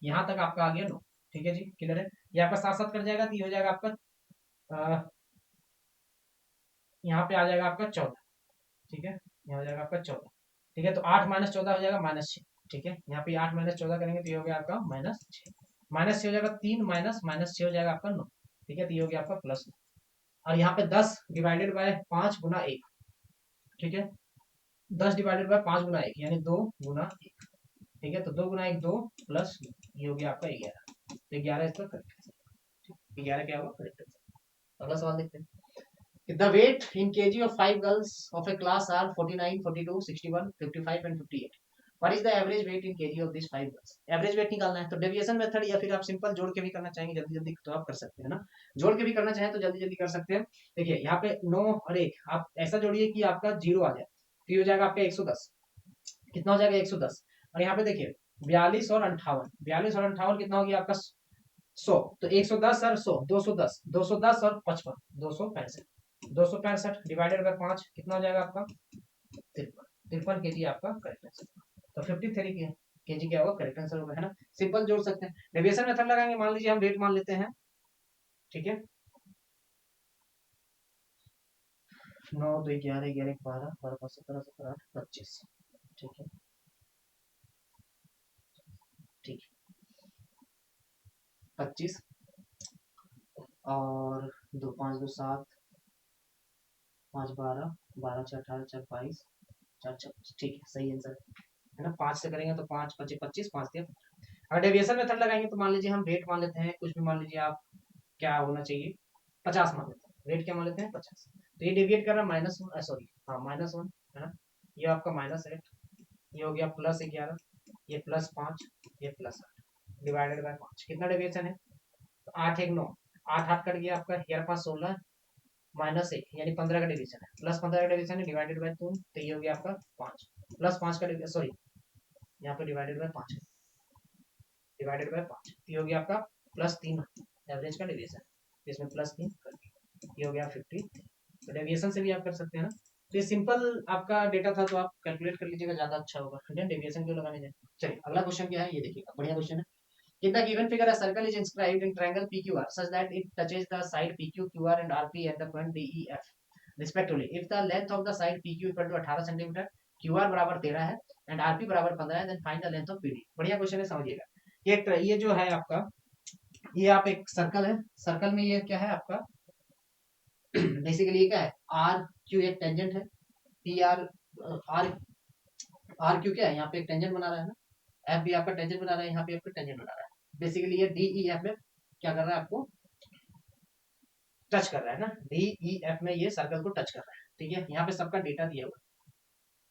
यहाँ तक आपका आ गया 9, ठीक है जी, क्लियर है। ये आपका 7 7 कट जाएगा, तो ये हो जाएगा आपका यहाँ पे आ जाएगा आपका 14, ठीक है, यहाँ हो जाएगा आपका 14, ठीक है। तो 8 माइनस 14 हो जाएगा -6, ठीक है। यहाँ पे 8 माइनस 14 करेंगे तो ये हो गया आपका -6, -6 हो जाएगा 3 माइनस -6 हो जाएगा आपका 9, ठीक है। तो ये हो गया आपका +9, और यहाँ पे 10 डिवाइडेड बाय 5 गुना 1, ठीक है, 10 डिवाइडेड बाय 5 गुना 1 यानी 2 गुना 1, ठीक है। तो 2 गुना 1 2 प्लस ये हो गया आपका 11, तो 11 इसका करेक्ट आंसर, 11 क्या होगा करेक्ट आंसर। अगला सवाल देखते हैं। The weight in kg of 5 girls of a class are 49, 42, 61, 55 and 58. What is the average weight in kg of these 5 girls? Average weight निकालना है तो डेविएशन मेथड या फिर आप सिंपल जोड़ के भी करना चाहेंगे जल्दी जल्दी तो आप कर सकते हैं ना, जोड़ के भी करना चाहें तो जल्दी जल्दी कर सकते हैं। देखिए यहाँ पे 9 और 1 आप ऐसा जोड़िए कि आपका 0 आ जाए, तो ये हो जाएगा आपका 110, कितना हो जाएगा 110, और यहाँ पे देखिए 42 और 58, 42 और 58 कितना हो गया आपका 100, तो 110 और 100 210, 210 और 55 265, 265 डिवाइडेड बाय 5 कितना हो जाएगा आपका 53, 53 केजी आपका करेक्ट आंसर। तो 53 केजी क्या होगा करेक्ट आंसर होगा, है ना। सिंपल जोड़ सकते हैं, डेविएशन मेथड लगाएंगे, मान लीजिए हम वेट मान लेते हैं, ठीक है, 9 2 11 11 12 12 5 17 17 8 25, ठीक है, ठीक है 25 और 2 5 2 7 5 12 12 4 18 4 22 4 26, ठीक है सही आंसर है ना। 5 से करेंगे तो 5 25 25 5 दिया। अगर डेविएशन मेथड लगाएंगे तो मान लीजिए हम वेट मान लेते हैं, कुछ भी मान लीजिए आप, क्या होना चाहिए 50 मान लेते हैं, वेट क्या मान लेते हैं 50, तो ये डेविएट कर रहा है -1 सॉरी हाँ -1 है ना, ये आपका -8, ये हो गया +11, ये +5, ये +8 डिवाइडेड बाय 5 कितना डेविएशन है, तो 8 1 9, 8 8 कट गया आपका 11 5 16 -1 यानी 15 का डिवीजन है, +15 का डिवीजन है डिवाइडेड बाय 2, तो ये हो गया आपका 5, +5 का डिवीजन सॉरी यहाँ पे डिवाइडेड बाय 5 डिवाइडेड बाय 5, ये हो गया आपका +3 एवरेज का डेविएशन, इसमें +3 कर दिया, ये हो गया 50, तो डेविएशन से भी आप कर सकते हैं ना। तो ये सिंपल आपका डेटा था तो आप कैलकुलेट कर लीजिएगा ज्यादा अच्छा होगा, ठीक है, डेविएशन क्यों लगाने जाए। चलिए अगला क्वेश्चन क्या है ये देखिएगा, बढ़िया क्वेश्चन है। In the given figure, a circle is inscribed in triangle PQR such that it touches the side PQ, QR and RP at the point DEF respectively. If the length of the side PQ equal to 18 cm, QR बराबर 13 है and RP बराबर 15 है, then find the length of PD। बढ़िया क्वेश्चन है, समझिएगा। ये जो है आपका, ये आप एक सर्कल है, सर्कल में ये क्या है आपका बेसिकली क्या है आर क्यू एक टेंजेंट है, P R R R Q क्या है यहाँ पे एक टेंजेंट बना रहा है ना, एफ भी आपका टेंजेंट बना रहा है, यहाँ पे आपका टेंजेंट बना रहा है, बेसिकली ये डी ई एफ में क्या कर रहा है आपको टच कर रहा है ना, डी ई एफ में ये सर्कल को टच कर रहा है, ठीक है। यहाँ पे सबका डेटा दिया हुआ है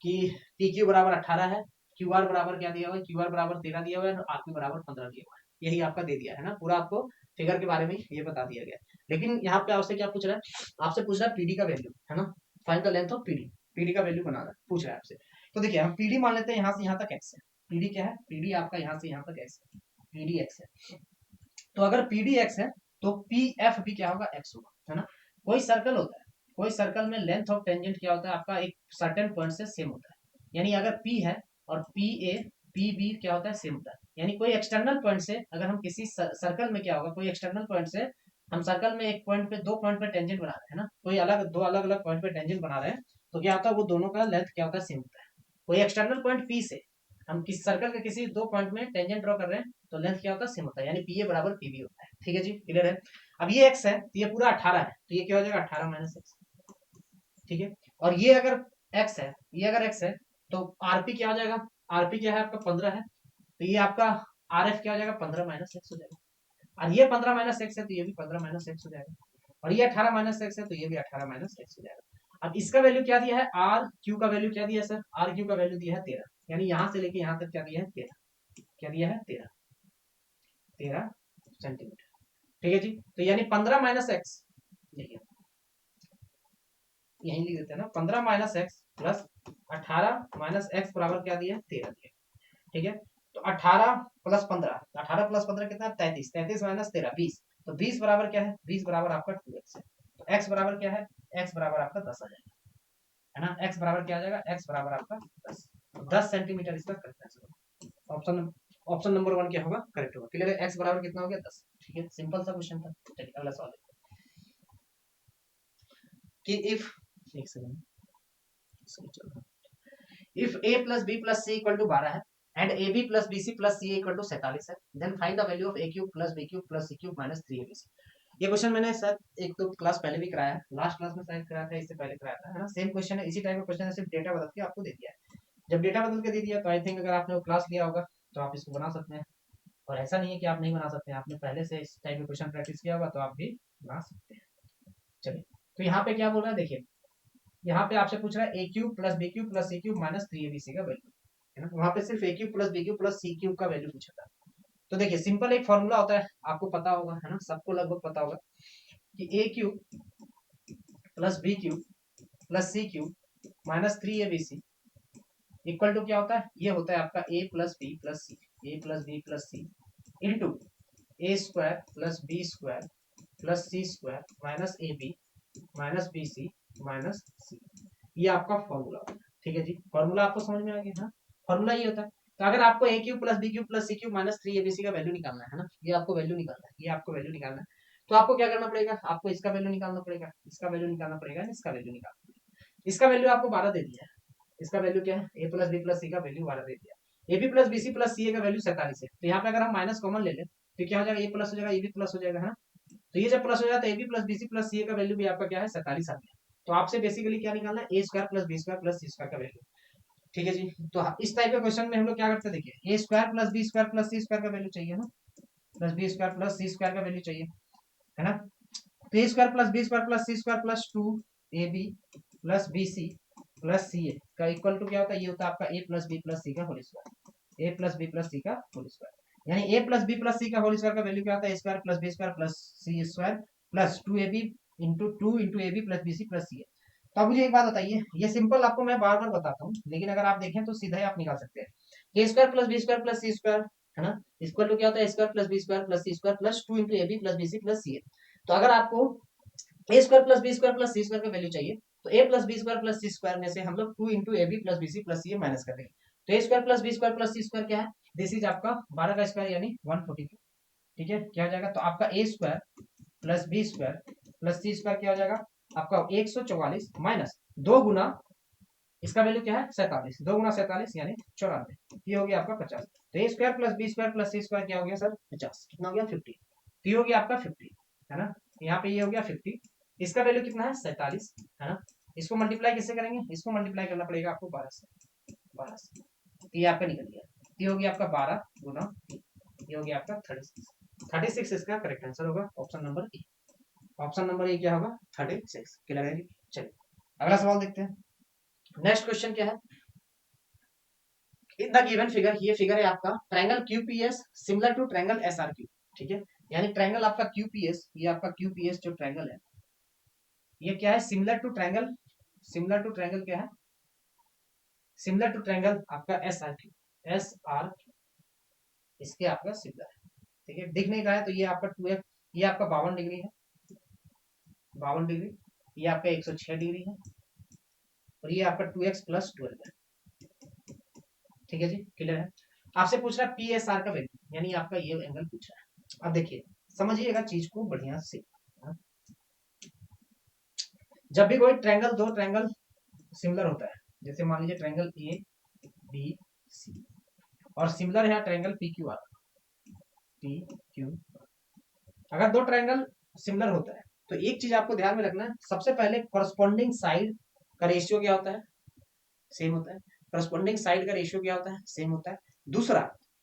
कि पी क्यू बराबर 18 है, क्यू आर बराबर क्या दिया हुआ है, क्यू आर बराबर 13 दिया हुआ है और आर पी बराबर 15 दिया हुआ है, यही आपका दे दिया है ना, पूरा आपको फिगर के बारे में ये बता दिया गया है। लेकिन यहाँ पे आपसे क्या पूछ रहा है, आपसे पूछ रहा है पीडी का वैल्यू, है ना, find the length of PD, PD का वैल्यू बना रहा है, पूछ रहा है आपसे। तो देखिए हम पीडी मान लेते हैं यहाँ से यहाँ तक एक्स है, पीडी क्या है, पीडी आपका यहाँ से यहाँ तक एक्स है, पीडी एक्स है। तो अगर पीडी एक्स है तो पी एफ भी क्या होगा एक्स होगा, है ना। कोई सर्कल होता है, कोई सर्कल में लेंथ ऑफ टेंजेंट क्या होता है आपका एक सर्टेन पॉइंट से सेम होता है, यानी अगर पी है और पी ए पी बी क्या होता है सेम होता है, यानी कोई एक्सटर्नल पॉइंट से अगर हम किसी सर्कल में क्या होगा, कोई एक्सटर्नल पॉइंट से हम सर्कल में एक पॉइंट पे दो पॉइंट पे टेंजेंट बना रहे हैं ना, कोई अलग दो अलग अलग पॉइंट पे टेंजेंट बना रहे हैं, तो क्या होता है वो दोनों का लेंथ क्या होता है सेम होता है। कोई एक्सटर्नल पॉइंट पी से हम किसी सर्कल के किसी दो पॉइंट में टेंजेंट ड्रॉ कर रहे हैं तो लेंथ क्या होता है सेम होता है, यानी पी ए बराबर पी बी होता है, ठीक है जी, क्लियर है। अब ये एक्स है तो ये पूरा 18 है, तो ये क्या हो जाएगा 18 माइनस एक्स, ठीक है। और ये अगर एक्स है, ये अगर एक्स है तो आरपी क्या हो जाएगा, आरपी क्या है आपका 15 है, तो ये आपका आर एफ क्या हो जाएगा 15 माइनस एक्स हो जाएगा, और ये 15 माइनस एक्स है तो ये भी 15 माइनस एक्स हो जाएगा, और ये 18 माइनस एक्स है तो ये भी 18 माइनस एक्स हो जाएगा। अब इसका वैल्यू क्या दिया है, आर क्यू का वैल्यू क्या दिया है सर, आर क्यू का वैल्यू दिया है 13, यानी यहाँ से लेके यहाँ तक क्या दिया है 13, क्या दिया है 13 सेंटीमीटर, ठीक है जी। तो यानी 15 माइनस एक्स, देखिए यही लिख देते हैं ना, 15 minus x plus 18 minus x बराबर क्या दिया है 13 दिया, ठीक है। तो 18 प्लस 15, 18 प्लस 15 कितना 33, 33 माइनस 13 20, तो 20 बराबर क्या है, 20 बराबर आपका 2x है, तो x बराबर क्या है, x बराबर आपका 10 आ जाएगा, है ना, x बराबर क्या आ जाएगा, x बराबर आपका 10, 10 सेंटीमीटर इसका correct answer. Option option number 1 क्या होगा करेक्ट होगा, क्लियर है, x बराबर कितना हो गया 10, ठीक है, सिंपल सा क्वेश्चन था। चलिए अगला सवाल कि इफ एक second, if a plus b plus c equal to 12 है and ab plus bc plus ca equal to 47 है, then find the value of a cube plus b cube plus c cube minus 3abc। ये क्वेश्चन मैंने शायद एक तो क्लास पहले भी कराया है, लास्ट क्लास में शायद कराया था, इससे पहले कराया था, है ना। सेम क्वेश्चन है, इसी टाइप का क्वेश्चन है, सिर्फ डेटा बदल के आपको दे दिया है। जब डेटा बदल के दे दिया तो आई थिंक अगर आपने वो क्लास लिया होगा तो आप इसको बना सकते हैं, और ऐसा नहीं है कि आप नहीं बना सकते हैं, आपने पहले से इस टाइप का क्वेश्चन प्रैक्टिस किया होगा तो आप भी बना सकते हैं। चलिए, तो यहाँ पे क्या बोल रहा है, देखिए यहाँ पे आपसे पूछ रहा है a cube plus b cube plus c cube minus 3abc का वैल्यू, है ना। वहाँ पे सिर्फ a cube plus b cube plus c cube का वैल्यू पूछा था। तो देखिए सिंपल एक फॉर्मूला होता है, आपको पता होगा, है ना, सबको लगभग पता होगा कि a cube plus b cube plus c cube minus 3abc equal to क्या होता है, ये होता है आपका a plus B plus c, a plus B plus c into a square plus b square plus c square minus a B minus b c minus c. ये आपका फॉर्मूला, ठीक है जी। फॉर्मूला आपको समझ में आ गया, हाँ, फॉर्मूला ये होता है। तो अगर आपको a cube plus b cube plus c cube minus 3abc का वैल्यू निकालना है ना, ये आपको वैल्यू निकालना है, ये आपको वैल्यू निकालना है, तो आपको क्या करना पड़ेगा, आपको इसका वैल्यू निकालना पड़ेगा, इसका वैल्यू निकालना पड़ेगा, इसका वैल्यू निकालना पड़ेगा। इसका वैल्यू आपको 12 दे दिया है, इसका वैल्यू क्या है, ए प्लस बी प्लस सी का वैल्यू 12 दे दिया, a B plus b c plus c a का वैल्यू 47 है। तो यहाँ पे अगर हम माइनस कॉमन ले लें तो क्या हो जाएगा, ए प्लस हो जाएगा, ए बी प्लस हो जाएगा, है ना। तो ये जब प्लस हो जाता है a B plus b c plus c a का वैल्यू भी आपका क्या है, 47 आ गया। तो आपसे बेसिकली क्या निकालना है, a square plus b square plus c square का वैल्यू, ठीक है जी। तो इस टाइप के क्वेश्चन में हम लोग क्या करते हैं, देखिए a square plus b square plus c square का वैल्यू चाहिए ना, plus b square plus c square का वैल्यू चाहिए, है ना। तो a square plus b square plus c square plus 2ab plus b c plus c a का इक्वल टू क्या होता है, ये होता है आपका ए प्लस बी प्लस सी का whole square, a plus B plus सी का होल स्क्वायर। यानी ए प्लस बी प्लस सी का होल स्क्वायर का वैल्यू क्या होता है, a square plus b square plus c square plus 2ab into 2 into a B plus b c plus c a. तो अब मुझे एक बात बताइए, ये सिंपल आपको मैं बार बार बताता हूँ, लेकिन अगर आप देखें तो सीधा ही आप निकाल सकते हैं, a square plus b square plus c square, है ना, इक्वल टू क्या होता है, a square plus b square plus c square plus 2 into a B plus b c plus c a. तो अगर आपको a square plus b square plus c square का वैल्यू चाहिए, तो a plus b square plus c square में से हम लोग 2 into a B plus b c plus c a minus कर देंगे। तो a square plus b square plus c square क्या है, दिस इज आपका 12 का स्क्वायर यानी 142, ठीक है। क्या हो जाएगा, तो आपका a square plus b square plus c square क्या हो जाएगा, आपका 144 माइनस 2 गुना इसका वैल्यू क्या है 47, 2 गुना 47 यानी 94, ये हो गया आपका 50। तो a square plus b square plus c square क्या हो गया सर 50, कितना हो गया 50, तो ये हो गया आपका 50, है ना। यहाँ पे ये हो गया 50, इसका वैल्यू कितना है 47, है ना। इसको मल्टीप्लाई किससे करेंगे, इसको मल्टीप्लाई करना पड़ेगा आपको 12 से, 12 से, तो ये आपका निकल गया, ये हो गया आपका 12 गुना 3, ये हो गया आपका 36, 36 इसका करेक्ट आंसर होगा option number A. Option number A क्या होगा 36, क्लियर है। चलिए अगला सवाल देखते हैं। नेक्स्ट क्वेश्चन क्या है, इन द गिवन फिगर, ये फिगर है आपका ट्रायंगल क्यूपीएस सिमिलर टू ट्रायंगल एसआरक्यू, ठीक है। यानी ट्रायंगल आपका क्यूपीएस, ये आपका क्यूपीएस जो ट्रायंगल है ये क्या है, similar to triangle, similar to triangle क्या है, सिमिलर टू ट्रायंगल आपका एसआरक्यू, एसआरक्यू इसके आपका सिमिलर है, ठीक है। दिख नहीं रहा है तो ये आपका 2f, ये आपका 52 डिग्री है, 52 डिग्री, ये आपका 106 डिग्री है, और ये आपका 2x प्लस 12 है, ठीक है जी, क्लियर है। आपसे पूछ रहा है पी एस आर का वैल्यू, यानी आपका ये एंगल पूछ रहा है। अब देखिए समझिएगा चीज को बढ़िया से, हाँ? जब भी कोई ट्रायंगल, दो ट्रायंगल सिमिलर होता है, जैसे मान लीजिए ट्रायंगल ए बी सी और सिमिलर है triangle P Q are, P Q, अगर दो ट्रायंगल सिमिलर होता है तो एक चीज आपको ध्यान में रखना है, सबसे पहले करस्पॉन्डिंग साइड का रेशियो क्या होता है, सेम होता है। करस्पॉन्डिंग साइड का रेशियो क्या होता है, सेम होता है। दूसरा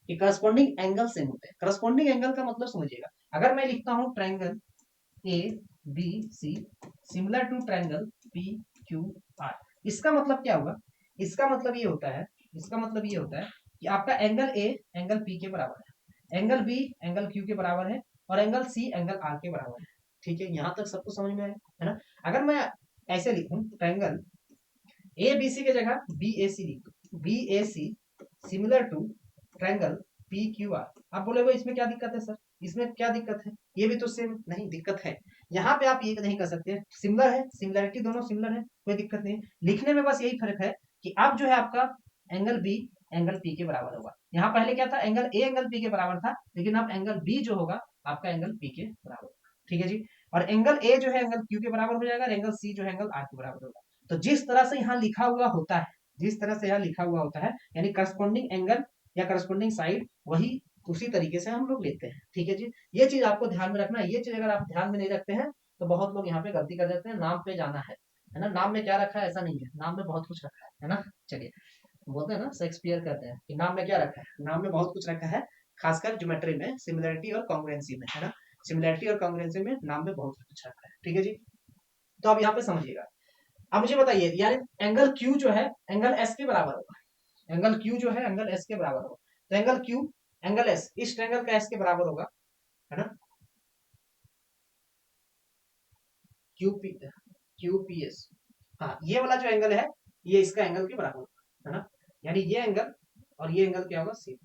कि करस्पॉन्डिंग एंगल सेम होता है। करस्पॉन्डिंग एंगल का मतलब समझिएगा, अगर मैं लिखता हूं triangle A B C similar to triangle P Q R, इसका मतलब क्या होगा, इसका मतलब ये होता है, इसका मतलब ये होता है कि आपका एंगल ए एंगल पी के बराबर है, एंगल बी एंगल क्यू के बराबर है, और एंगल सी एंगल आर के बराबर है, ठीक है। यहां तक सबको समझ में आया, है ना। अगर मैं ऐसे लिखूं ट्रायंगल ए बी सी की जगह बी ए सी लिख दो, B A C similar to triangle P Q R, आप बोले इसमें क्या दिक्कत है सर, इसमें क्या दिक्कत है, ये भी तो सेम, नहीं दिक्कत है। यहाँ पे आप ये नहीं कर सकते, सिमिलर है, सिमिलरिटी दोनों सिमिलर है, कोई दिक्कत नहीं, लिखने में बस यही फर्क है कि अब जो है आपका एंगल बी एंगल पी के बराबर होगा। यहाँ पहले क्या था, एंगल ए एंगल पी के बराबर था, लेकिन अब एंगल बी जो होगा आपका एंगल पी के बराबर होगा, ठीक है जी। और एंगल ए जो है एंगल क्यू के बराबर हो जाएगा, और एंगल सी जो है एंगल आर के बराबर होगा। तो जिस तरह से यहाँ लिखा हुआ होता है, जिस तरह से यहाँ लिखा हुआ होता है, यानी करस्पॉन्डिंग एंगल या करस्पॉन्डिंग साइड, वही उसी तरीके से हम लोग लेते हैं। ठीक है जी, ये चीज आपको ध्यान में रखना है। ये चीज अगर आप ध्यान में नहीं रखते हैं तो बहुत लोग यहाँ पे गलती कर देते हैं, नाम पे जाना है ना, नाम में क्या रखा है ऐसा नहीं है, नाम में बहुत कुछ रखा है ना। चलिए, बोलते हैं ना, शेक्सपियर कहते हैं कि नाम में क्या रखा है, नाम में बहुत कुछ रखा है, खासकर ज्योमेट्री में सिमिलरिटी और कॉन्ग्रुएंसी में, है ना। सिमिलरिटी और कॉन्ग्रुएंसी में नाम में बहुत कुछ रखा है। ठीक है जी, तो अब यहाँ पे समझिएगा। अब मुझे बताइए, यानी एंगल क्यू जो है एंगल एस के बराबर होगा, एंगल क्यू जो है एंगल एस के बराबर होगा। तो एंगल क्यू एंगल एस इस ट्रायंगल का एस के बराबर होगा, है ना, क्यूपी क्यूपीएस। हाँ, ये वाला जो एंगल है ये इसका एंगल के बराबर होगा, है ना। यानी ये एंगल और ये एंगल क्या होगा, सेम।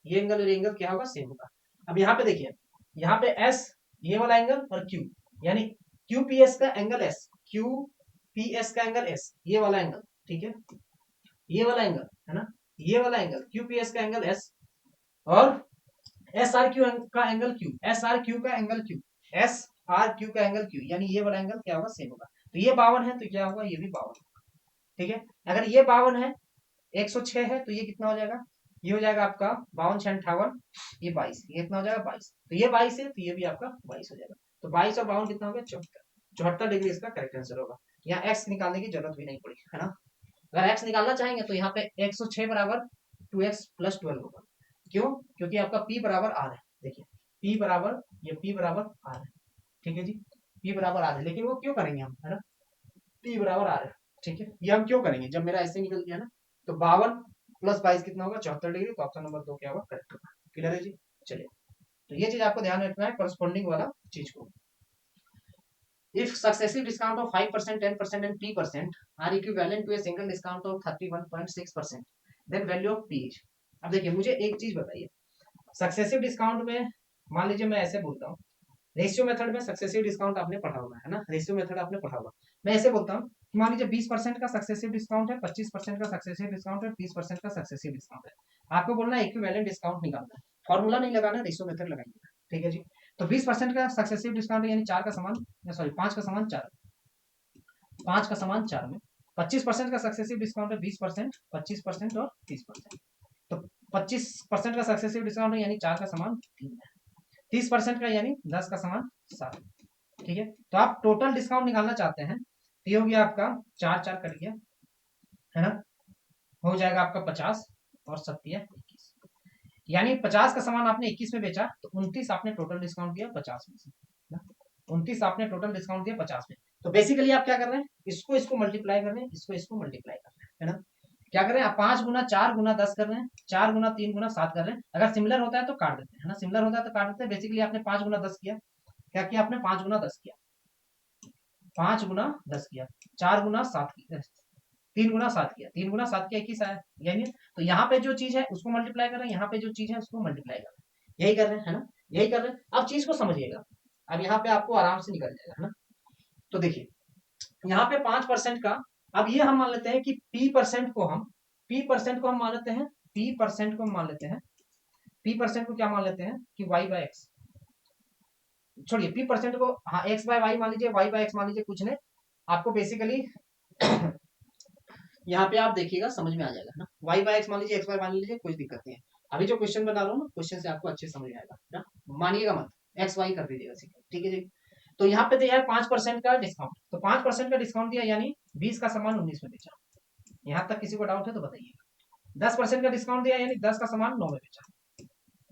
ये एंगल और ये एंगल क्या होगा, सेम होगा। अब यहाँ पे देखिए, यहाँ पे एस ये वाला एंगल और क्यू, यानी क्यूपीएस का एंगल एस, क्यूपीएस का एंगल एस, ये वाला एंगल, ठीक है, ये वाला एंगल, है ना, ये वाला एंगल क्यूपीएस का एंगल एस, और एस आर क्यू का angle Q, S R Q का angle Q, S R Q का एंगल क्यू, यानी ये वाला एंगल क्या होगा, सेम होगा। तो ये 52 है तो क्या होगा, ये भी 52 होगा। ठीक है, अगर ये 52 है, 106 है, तो ये कितना हो जाएगा, ये हो जाएगा आपका 52 6 58, ये 22, ये कितना हो जाएगा 22, तो ये 22 है तो ये भी आपका 22 हो जाएगा। तो 22 और 52 कितना हो गया, 74, 74 डिग्री इसका करेक्ट आंसर होगा। यहाँ एक्स निकालने की जरूरत भी नहीं पड़ी, है ना। अगर एक्स निकालना चाहेंगे तो यहाँ पे 106 बराबर 2x + 12 होगा। क्यों, क्योंकि आपका p बराबर r है। देखिए, p बराबर, ये p बराबर r है, ठीक है जी, p बराबर r है, लेकिन वो क्यों करेंगे हम, है ना, p बराबर r है, ठीक है, ये हम क्यों करेंगे, जब मेरा ऐसे निकल गया ना। तो 52 + 22 कितना होगा, 74 डिग्री, तो ऑप्शन नंबर 2 क्या होगा, करेक्ट होगा। क्लियर है जी। चलिए, तो ये चीज आपको ध्यान रखना है, करस्पॉन्डिंग वाला चीज को। If successive discount of 5%, 10% and P% are equivalent to a single discount of 31.6%, then value of P is। अब देखिए, मुझे एक चीज बताइए, सक्सेसिव डिस्काउंट में मान लीजिए मैं ऐसे बोलता हूँ, रेशियो मेथड में सक्सेसिव डिस्काउंट आपने पढ़ा होगा, है ना, रेशियो मेथड आपने पढ़ा होगा। मैं ऐसे बोलता हूँ कि मान लीजिए 20% का सक्सेसिव डिस्काउंट है, 25% का सक्सेसिव डिस्काउंट है, 30% का सक्सेसिव डिस्काउंट है। आपको बोलना है इक्विवेलेंट डिस्काउंट निकालना है, फॉर्मूला नहीं लगाना, रेशियो मेथड लगाइए। ठीक है जी, तो 20% का सक्सेसिव डिस्काउंट यानी 4 का समान, सॉरी 5 का समान 4, 5 का समान 4 में 25% का सक्सेसिव डिस्काउंट है 20%, 25% और 30%। तो 25% का सक्सेसिव डिस्काउंट है यानी 4 का समान 3 है, 30% का यानी 10 का समान 7। ठीक है, तो आप टोटल डिस्काउंट निकालना चाहते हैं तो ये हो गया आपका 4 4 कट गया, है ना, हो जाएगा आपका 50 और 7 21, यानी 50 का सामान आपने 21 में बेचा तो 29 आपने टोटल डिस्काउंट दिया 50 में से, 29 आपने टोटल डिस्काउंट दिया 50 में। तो बेसिकली आप क्या कर रहे हैं, इसको इसको मल्टीप्लाई कर रहे हैं, इसको इसको मल्टीप्लाई कर रहे हैं, है ना। क्या कर रहे हैं आप, 5 गुना 4 गुना 10 कर रहे हैं, 4 गुना 3 गुना 7 कर रहे हैं। अगर सिमिलर होता है तो काट देते हैं, है ना, सिमिलर होता है तो काट देते हैं। बेसिकली आपने 5 गुना 10 किया, क्या किया आपने, 5 गुना 10 किया, 5 गुना 10 किया, 4 गुना 7 किया, 3 गुना 7 किया, 3 गुना 7 किया 21 आया, यानी तो यहाँ पे जो चीज है उसको मल्टीप्लाई कर रहे हैं, यहाँ पे जो चीज है उसको मल्टीप्लाई कर रहे हैं, यही कर रहे हैं, है ना, यही कर रहे हैं। अब चीज को समझिएगा, अब यहाँ पे आपको आराम से निकल जाएगा, है ना। तो देखिए, यहाँ पे 5% का, अब ये हम मान लेते हैं कि p% को हम, p% को हम मान लेते हैं, p% को हम मान लेते हैं, p% को क्या मान लेते हैं कि y/x, छोड़िए p% को, हाँ x/y मान लीजिए, y/x मान लीजिए, कुछ नहीं, आपको बेसिकली यहाँ पे आप देखिएगा समझ में आ जाएगा ना, y/x मान लीजिए, x/y मान लीजिए, कुछ दिक्कत नहीं है। अभी जो क्वेश्चन बना रहा हूँ ना, क्वेश्चन से आपको अच्छे समझ में आएगा ना, मानिएगा मत, x/y कर दीजिएगा, ठीक है जी। तो यहाँ पे दिया है 5% का डिस्काउंट, तो 5% का डिस्काउंट दिया यानी 20 का सामान 19 में बेचा। यहाँ तक किसी को डाउट है तो बताइएगा। 10% का डिस्काउंट दिया यानी 10 का सामान 9 में बेचा,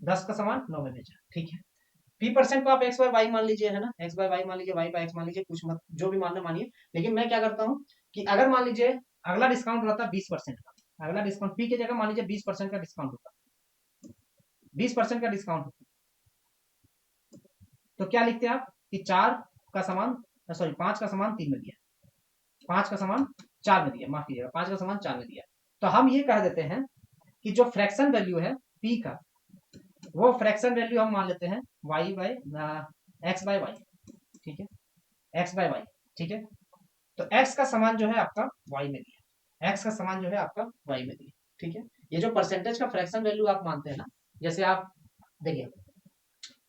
10 का सामान 9 में बेचा, ठीक है। p% को आप x/y मान लीजिए, है ना, x/y मान लीजिए, y/x मान लीजिए, कुछ मत, जो भी मानना मानिए। लेकिन मैं क्या करता हूँ कि अगर मान लीजिए अगला डिस्काउंट रहता 20% का, अगला डिस्काउंट p की जगह मान लीजिए 20% का डिस्काउंट होता, 20% का डिस्काउंट होता, तो क्या लिखते हैं आप कि 4 का सामान, सॉरी 5 का सामान 3 में दिया, 5 का सामान 4 में दिया, माफ कीजिएगा, 5 का सामान 4 में दिया। तो हम ये कह देते हैं कि जो फ्रैक्शन वैल्यू है p का, वो फ्रैक्शन वैल्यू हम मान लेते हैं x/y, ठीक है, x/y, ठीक है। तो x का समान जो है आपका y में दिया, x का समान जो है आपका y में दिया, ठीक है। ये जो परसेंटेज का फ्रैक्शन वैल्यू आप मानते हैं ना, जैसे आप देखिए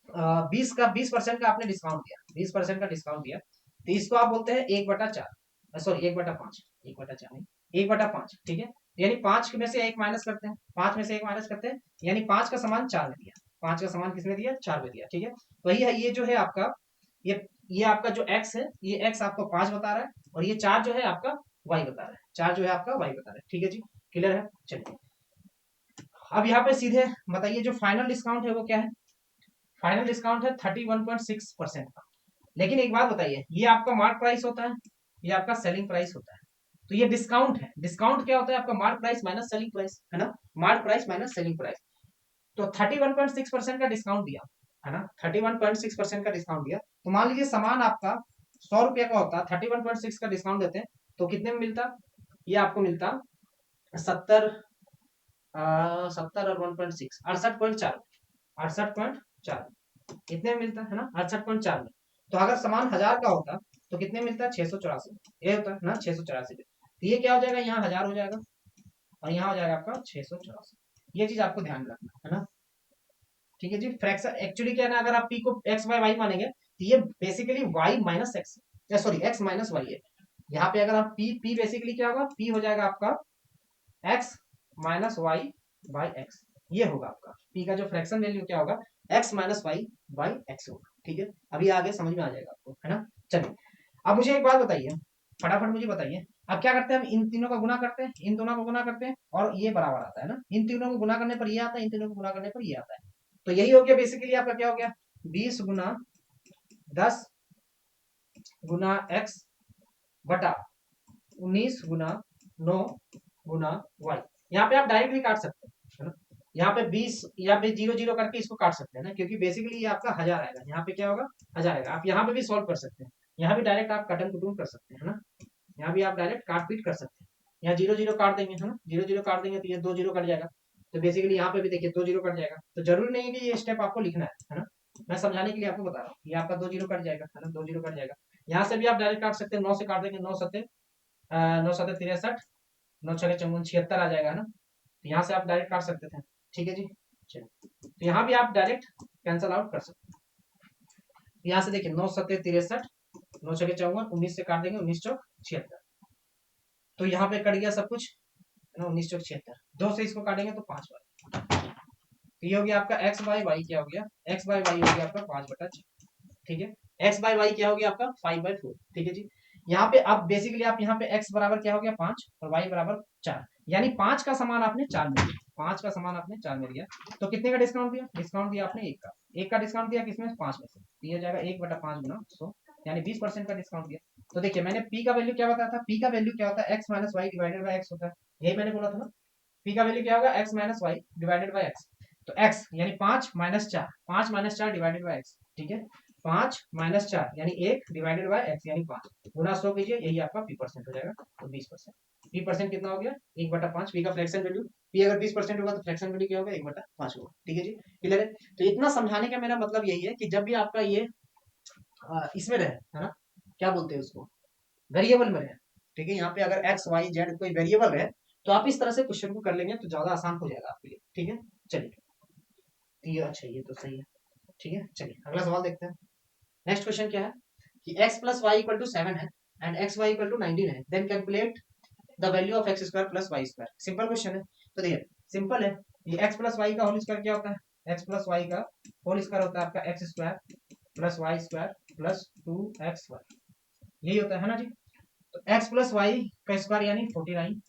20% का आपने डिस्काउंट दिया, 20% का डिस्काउंट दिया, तो इसको आप बोलते हैं 1/4, सॉरी 1/5, 1/4 नहीं, 1/5, ठीक है। यानी 5 में से 1 माइनस करते हैं, 5 में से 1 माइनस करते हैं, यानी 5 का समान 4 में दिया, 5 का समान किसने दिया, 4 में दिया, ठीक है। वही है, ये जो है आपका, ये आपका जो x है, ये x आपको 5 बता रहा है, और ये 4 जो है आपका y बता रहा है, 4 जो है आपका y बता रहा है, ठीक है जी, क्लियर है। चलिए अब यहाँ पे सीधे बताइए जो फाइनल डिस्काउंट है वो क्या है। फाइनल डिस्काउंट है 31.6% का। लेकिन एक बात बताइए, ये आपका मार्क प्राइस होता है, ये आपका सेलिंग प्राइस होता है, तो ये डिस्काउंट है। डिस्काउंट क्या होता है, आपका mark price minus selling price, है ना, mark price minus selling price. तो 31.6% का डिस्काउंट दिया, है ना, 31.6% का डिस्काउंट दिया। तो मान लीजिए सामान आपका 100 रुपया का होता, 31.6 का डिस्काउंट देते हैं, तो कितने में मिलता, ये आपको मिलता 70, 70 और 1.6, 68.4, 68.4 कितने में मिलता है ना, 68.4 में। तो अगर सामान 1000 का होता तो कितने मिलता है, 684, ये होता है ना 684 पे। तो ये क्या हो जाएगा, यहाँ 1000 हो जाएगा, और यहाँ हो जाएगा आपका 684। ये चीज आपको ध्यान में रखना है ना, ठीक है जी। फ्रैक्शन एक्चुअली क्या है ना, अगर आप पी को एक्स बाय वाई मानेंगे तो ये basically Y minus X, sorry X minus Y है। यहाँ पे अगर आप पी पी बेसिकली क्या होगा, पी हो जाएगा आपका X minus Y by X, ये होगा आपका पी का जो फ्रैक्शन वैल्यू क्या होगा, X minus Y by X होगा, ठीक है। अभी आगे समझ में आ जाएगा आपको, है ना। चलिए अब मुझे एक बात बताइए, फटाफट मुझे बताइए, अब क्या करते हैं हम, इन तीनों का गुना करते हैं, इन दोनों को गुना करते हैं, और ये बराबर आता है ना, इन तीनों को गुना करने पर ये आता है, इन तीनों को गुना करने पर ये आता है। तो यही हो गया बेसिकली आपका, क्या हो गया, 20 गुना 10 गुना एक्स बटा 19 गुना 9 गुना वाई। यहाँ पे आप डायरेक्ट भी काट सकते हैं, है ना। यहाँ पे 20 या पे 0 0 करके इसको काट सकते हैं ना, क्योंकि बेसिकली ये आपका 1000 आएगा, यहाँ पे क्या होगा 1000 आएगा। आप यहाँ पे भी सॉल्व कर सकते हैं, यहाँ भी डायरेक्ट आप कटन कुटुम कर सकते हैं, है ना। यहाँ भी आप डायरेक्ट काट पीट कर सकते हैं, यहाँ 0 0 काट देंगे, है ना, 0 0 काट देंगे तो ये 2 0 कट जाएगा। तो बेसिकली यहाँ पे भी देखिए 2 0 कट जाएगा, तो जरूरी नहीं है कि ये स्टेप आपको लिखना है ना। मैं समझाने के लिए आपको बता रहा हूँ, ये आपका 2 0 कट जाएगा, है ना, 2 0 कट जाएगा। यहाँ से भी आप डायरेक्ट काट सकते हैं, 9 से काट देंगे, 9 सत्ते 9 सत्ते 63, 9 छः 54, 76 आ जाएगा, है ना। तो यहाँ से आप डायरेक्ट काट सकते थे, ठीक है जी। चलिए तो यहाँ भी आप डायरेक्ट कैंसल आउट कर सकते हैं। यहाँ से देखिए 9 सत्ते 63, 9 छः 54, 19 से काट देंगे, 19 चौक 76, तो यहाँ पे कट गया सब कुछ, है ना, 19 चौक 76, 2 से इसको काटेंगे तो 5 बार। तो ये हो गया आपका एक्स बाई वाई, क्या हो गया, एक्स बाई वाई हो गया आपका 5/6, ठीक है। एक्स बाई वाई क्या हो गया आपका 5/4, ठीक है जी। यहाँ पे अब बेसिकली आप यहाँ पे x बराबर क्या हो गया 5 और y बराबर 4, यानी 5 का समान आपने 4 में दिया, 5 का समान आपने 4 में दिया। तो कितने का डिस्काउंट दिया, डिस्काउंट दिया आपने 1 का, 1 का डिस्काउंट दिया किसमें, 5 में से, तो ये हो जाएगा 1/5 गुना 100, यानी 20% का डिस्काउंट दिया। तो देखिए मैंने p का वैल्यू क्या बताया था, p का वैल्यू क्या होता है, x minus Y divided by X होता है, यही मैंने बोला था ना। p का वैल्यू क्या होगा, x minus Y divided by X. तो x यानी 5 minus 4, 5 minus 4 divided by X, ठीक है। 5 माइनस 4 यानी 1 डिवाइडेड बाई एक्स यानी 5, गुना 100 कीजिए, यही आपका पी परसेंट हो जाएगा, तो 20%। पी परसेंट कितना हो गया, 1/5, पी का फ्रैक्शन वैल्यू, पी अगर 20% होगा तो फ्रैक्शन वैल्यू क्या होगा, 1/5 होगा, ठीक है जी, क्लियर है। तो इतना समझाने का मेरा मतलब यही है कि जब भी आपका ये इसमें रहे, है ना, क्या बोलते हैं उसको, वेरिएबल में रहे, ठीक है। यहाँ पे अगर एक्स वाई जेड कोई वेरिएबल रहे तो आप इस तरह से क्वेश्चन को कर लेंगे तो ज्यादा आसान हो जाएगा आपके लिए, ठीक है। चलिए ये अच्छा, ये तो सही है, ठीक है। चलिए अगला सवाल देखते हैं। नेक्स्ट क्वेश्चन क्या है कि x plus Y equal to 7 है and X Y equal to 19 है, then calculate the value of X square plus Y square. Simple question है, तो देखिए सिंपल है, ये x प्लस वाई का होल स्क्वायर क्या होता है, x प्लस वाई का होल स्क्वायर होता है आपका X square plus Y square plus 2xy, यही होता है ना जी। तो x प्लस वाई का स्क्वायर यानी 49,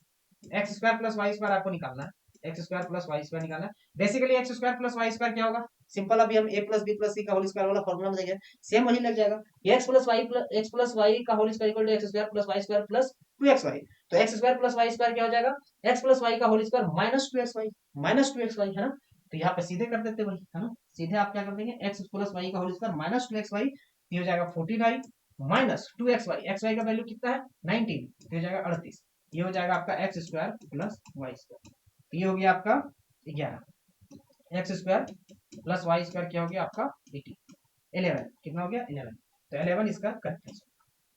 X square plus Y square आपको निकालना है, X square plus Y square निकालना है। Basically X square plus Y square क्या होगा, सिंपल, अभी हम a प्लस बी प्लस सी का होल स्क्वायर वाला फॉर्मूला में देंगे, सेम वही लग जाएगा। एक्स प्लस वाई का whole square equal to X square plus Y square plus 2xy। तो X square plus Y square क्या हो जाएगा, एक्स प्लस वाई का whole square minus 2xy, minus 2xy, है ना। तो यहाँ पे सीधे कर देते वही, है ना, सीधे आप क्या कर देंगे, एक्स प्लस वाई का होल स्क्वायर माइनस 2xy, ये हो जाएगा 49 माइनस 2xy, xy का वैल्यू कितना है 19, ये हो जाएगा 38, ये हो जाएगा आपका X square plus Y square, ये हो गया आपका 11, X square plus Y square क्या हो गया आपका 18, 11 कितना हो गया 11, तो 11 इसका करेक्ट आंसर,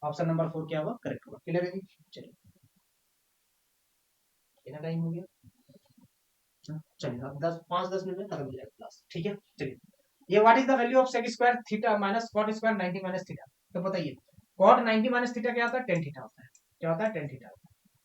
ऑप्शन नंबर 4 क्या होगा करेक्ट होगा, क्लियर है जी। चलिए कितना टाइम हो गया, चलिए अब 5-10 मिनट में खत्म हो जाएगा क्लास, ठीक है। चलिए ये what is the value of sec square theta minus cot square 90 minus theta. तो बताइए कॉट 90 माइनस थीटा क्या होता है, टेन थीटा होता है, क्या होता है, tan theta.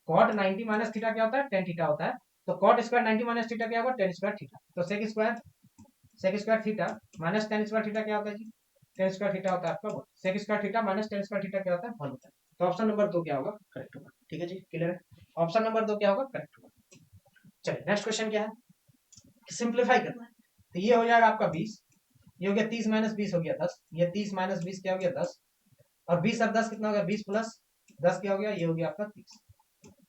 Cot 90 minus theta क्या होता है, टेन थीटा होता है। तो कॉट स्क्वायर 90 माइनस थीटा क्या होगा, टेन स्क्वायर थीटा। तो sec square theta minus tan square theta क्या होता है जी, टेन स्क्वायर थीटा होता है आपका one. Sec square theta minus tan square theta क्या होता है, वन होता है। तो ऑप्शन नंबर 2 क्या होगा, करेक्ट होगा। ठीक है जी, क्लियर है। ऑप्शन नंबर 2 क्या होगा, करेक्ट होगा। चलिए नेक्स्ट क्वेश्चन क्या है, सिंप्लीफाई करना है। तो ये हो जाएगा आपका 20, ये हो गया 30 माइनस 20 हो गया 10, ये 30 माइनस 20 क्या हो गया 10, और 20 और 10 कितना हो गया, 20 प्लस 10 क्या हो गया, ये हो गया आपका 30।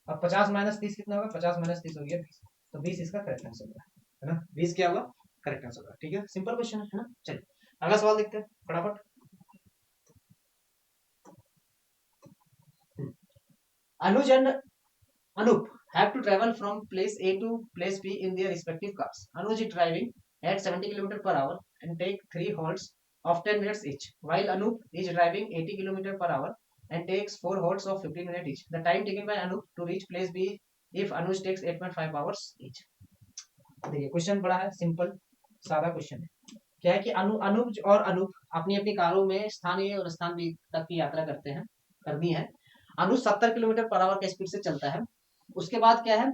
और 50 माइनस 30 कितना होगा, 50 माइनस 30 हो गया 20। तो 20 इसका करेक्ट आंसर होगा, है ना, 20 क्या होगा, करेक्ट आंसर होगा। ठीक है, सिंपल क्वेश्चन है ना। चलिए अगला सवाल देखते हैं फटाफट। अनुज and Anup have to travel from place A to place B in their respective cars. Anuj is driving at 70 km per hour and take 3 halts of 10 minutes each, while Anup is driving 80 km per hour and takes 4 halts of 15 minutes each. The time taken by Anup to reach place B if Anuj takes 8.5 hours each. देखिए क्वेश्चन बड़ा है, सिंपल सादा क्वेश्चन है। क्या है कि अनुज और अनूप अपनी अपनी कारों में स्थान ए और स्थान बी तक की यात्रा करनी है। अनुज 70 किलोमीटर पर आवर के स्पीड से चलता है। उसके बाद क्या है,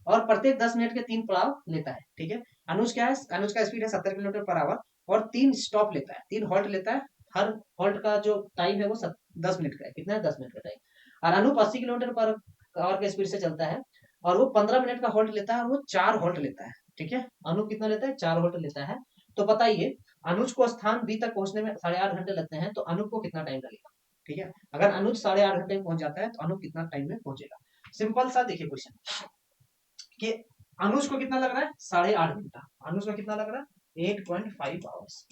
और प्रत्येक 10 मिनट के 3 पड़ाव लेता है। ठीक है, अनुज क्या है, अनुज का स्पीड है 70 किलोमीटर पर आवर और 3 स्टॉप लेता है, 3 हॉल्ट लेता है। हर हॉल्ट का जो टाइम है वो 10 मिनट का है। कितना है, 10 मिनट का टाइम। और अनूप 80 किलोमीटर पर आवर के स्पीड से चलता है और वो 15 मिनट का हॉल्ट लेता है और वो 4 हॉल्ट लेता है। ठीक है, अनूप कितना लेता है, 4 हॉल्ट लेता है। तो बताइए अनुज को स्थान बी तक पहुंचने में 8.5 घंटे लगते हैं, तो अनूप को कितना टाइम लगेगा। ठीक है, अगर अनुज 8.5 घंटे में पहुंच जाता है तो अनूप कितना टाइम में पहुंचेगा। सिंपल सा देखिए क्वेश्चन कि अनुज को कितना लग रहा है, 8.5 घंटा। अनुज को कितना लग रहा है, 8.5 आवर्स।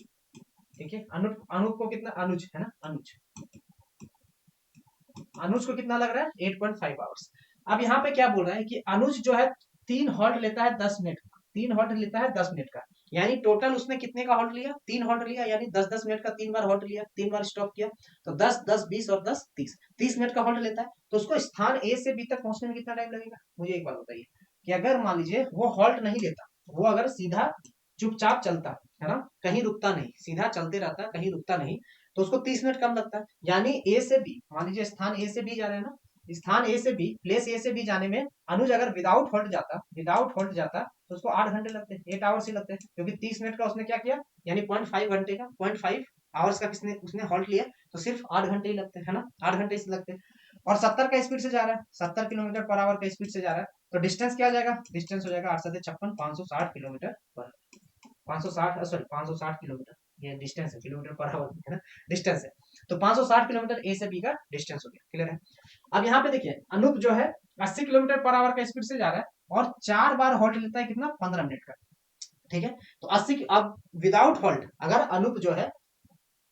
ठीक है, अनुप अनुप को कितना, अनुज है ना, अनुज अनुज को कितना लग रहा है, 8.5 आवर्स। अब यहाँ पे क्या बोल रहा है कि अनुज जो है 3 हॉल्ट लेता है 10 मिनट का, 3 हॉल्ट लेता है 10 मिनट का, यानी टोटल उसने कितने का हॉल्ट लिया, 3 हॉल्ट लिया, यानी 10-10 मिनट का 3 बार हॉल्ट लिया, 3 बार स्टॉप किया। तो 10-10 20 और 10 30, 30 मिनट का हॉल्ट लेता है। तो उसको स्थान ए से बी तक पहुंचने में कितना टाइम लगेगा। मुझे एक बात बताइए कि अगर मान लीजिए वो हॉल्ट नहीं लेता, वो अगर सीधा चुपचाप चलता है ना, कहीं रुकता नहीं, सीधा चलते रहता है, कहीं रुकता नहीं, तो उसको 30 मिनट कम लगता है। यानी ए से बी, मान लीजिए स्थान ए से बी जा रहे हैं ना, स्थान ए से बी, प्लेस ए से बी जाने में अनुज अगर विदाउट होल्ड जाता तो उसको 8 घंटे लगते, 8 आवर्स ही लगते, क्योंकि 30 मिनट का उसने क्या किया, यानी 0.5 घंटे का 0.5 आवर्स का किसने उसने हॉल्ट लिया, तो सिर्फ 8 घंटे ही लगते है ना, 8 घंटे ही लगते। और 70 का स्पीड से जा रहा है, 70 किलोमीटर पर आवर का स्पीड से जा रहा है, तो डिस्टेंस क्या आ जाएगा, डिस्टेंस हो जाएगा 8×56 560 किलोमीटर पर 560 सॉरी 560 किलोमीटर, ये डिस्टेंस है, किलोमीटर पर आवर है ना, डिस्टेंस है। तो 560 किलोमीटर ए से बी का डिस्टेंस हो गया, क्लियर है। अब यहाँ पे देखिए अनूप जो है 80 किलोमीटर पर आवर का स्पीड से जा रहा है और 4 बार हॉल्ट लेता है, कितना, 15 मिनट का। ठीक है, तो 80 अब विदाउट हॉल्ट अगर अनूप जो है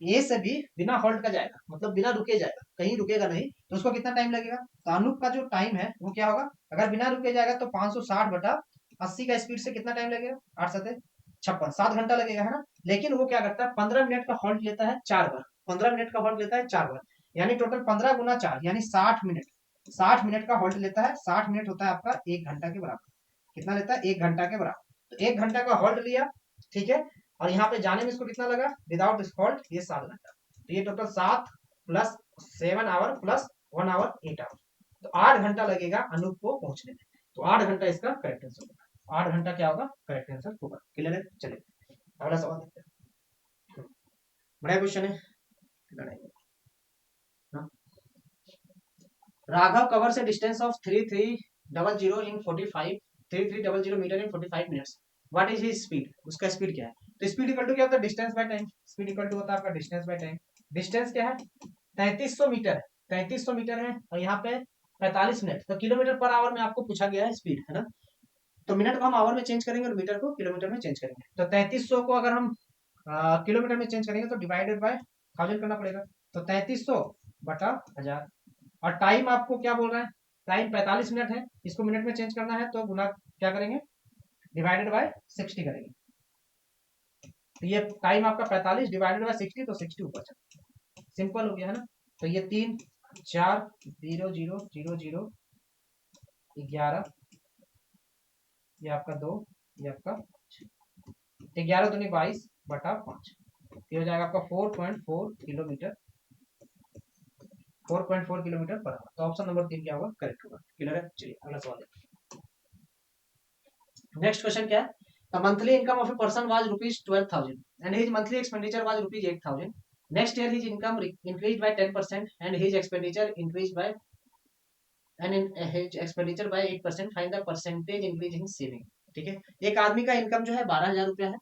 ए से बी बिना हॉल्ट का जाएगा, मतलब बिना रुके जाएगा, कहीं रुकेगा नहीं, तो उसको कितना टाइम लगेगा। तो अनूप का जो टाइम है वो क्या होगा, अगर बिना रुके जाएगा तो 560 बटा 80 का स्पीड से कितना टाइम लगेगा, 8×7 = 7 घंटा लगेगा, है ना। लेकिन वो क्या करता है, 15 मिनट का हॉल्ट लेता है 4 बार, 15 मिनट का हॉल्ट लेता है 4 बार, यानी टोटल 15×4 यानी 60 मिनट, 60 मिनट का हॉल्ट लेता है। 60 मिनट होता है आपका 1 घंटा के बराबर। कितना लेता है, 1 घंटा के बराबर। तो 1 घंटा का हॉल्ट लिया, ठीक है, और यहाँ पे जाने में इसको कितना लगा विदाउट हॉल्ट, ये 7 घंटा। तो ये total 7 plus 7 hour plus 1 hour 8 hour, तो 8 घंटा लगेगा अनूप को पहुंचने में। तो 8 घंटा इसका करेक्ट आंसर होगा, 8 घंटा क्या होगा, करेक्ट आंसर होगा, क्लियर है। चलिए अगला सवाल देखते हैं, बड़ा क्वेश्चन है। राघव कवर से distance of 3300 in 45 3300 metre in 45 minutes. What is his speed, उसका स्पीड क्या है। तो स्पीड इक्वल टू क्या होता है, distance by time. Speed equal to होता है आपका डिस्टेंस बाय टाइम। डिस्टेंस क्या है, 3300 मीटर है, 3300 मीटर है, और यहाँ पे 45 मिनट, तो किलोमीटर पर आवर में आपको पूछा गया है स्पीड, है ना। तो मिनट को हम आवर में चेंज करेंगे और मीटर को किलोमीटर में चेंज करेंगे। तो 3300 को अगर हम किलोमीटर में चेंज करेंगे तो डिवाइडेड बाय 1000 करना पड़ेगा। तो 3300 बटा 1000, और टाइम आपको क्या बोल रहा है, टाइम 45 मिनट है, इसको मिनट में चेंज करना है तो गुना क्या करेंगे, डिवाइडेड बाय 60 करेंगे। तो ये टाइम आपका 45 डिवाइडेड बाय 60, तो 60 ऊपर चला, सिंपल हो गया, है ना। तो ये 3 4 0 0 0 0 11, ये आपका 2, ये आपका 11 दूनी 22 बटा 5, ये हो जाएगा आपका 4.4 किलोमीटर 4.4 किलोमीटर पर आवर। तो ऑप्शन नंबर 3 क्या होगा, करेक्ट होगा। क्लियर है। चलिए अगला सवाल देखते हैं। नेक्स्ट क्वेश्चन क्या है, the monthly income of a person was ₹12,000 and his monthly expenditure was ₹8,000। Next year his income increase by 10% and his expenditure increase by and in his expenditure by 8%, find the percentage increase in saving। ठीक है, एक आदमी का इनकम जो है 12,000 रुपया है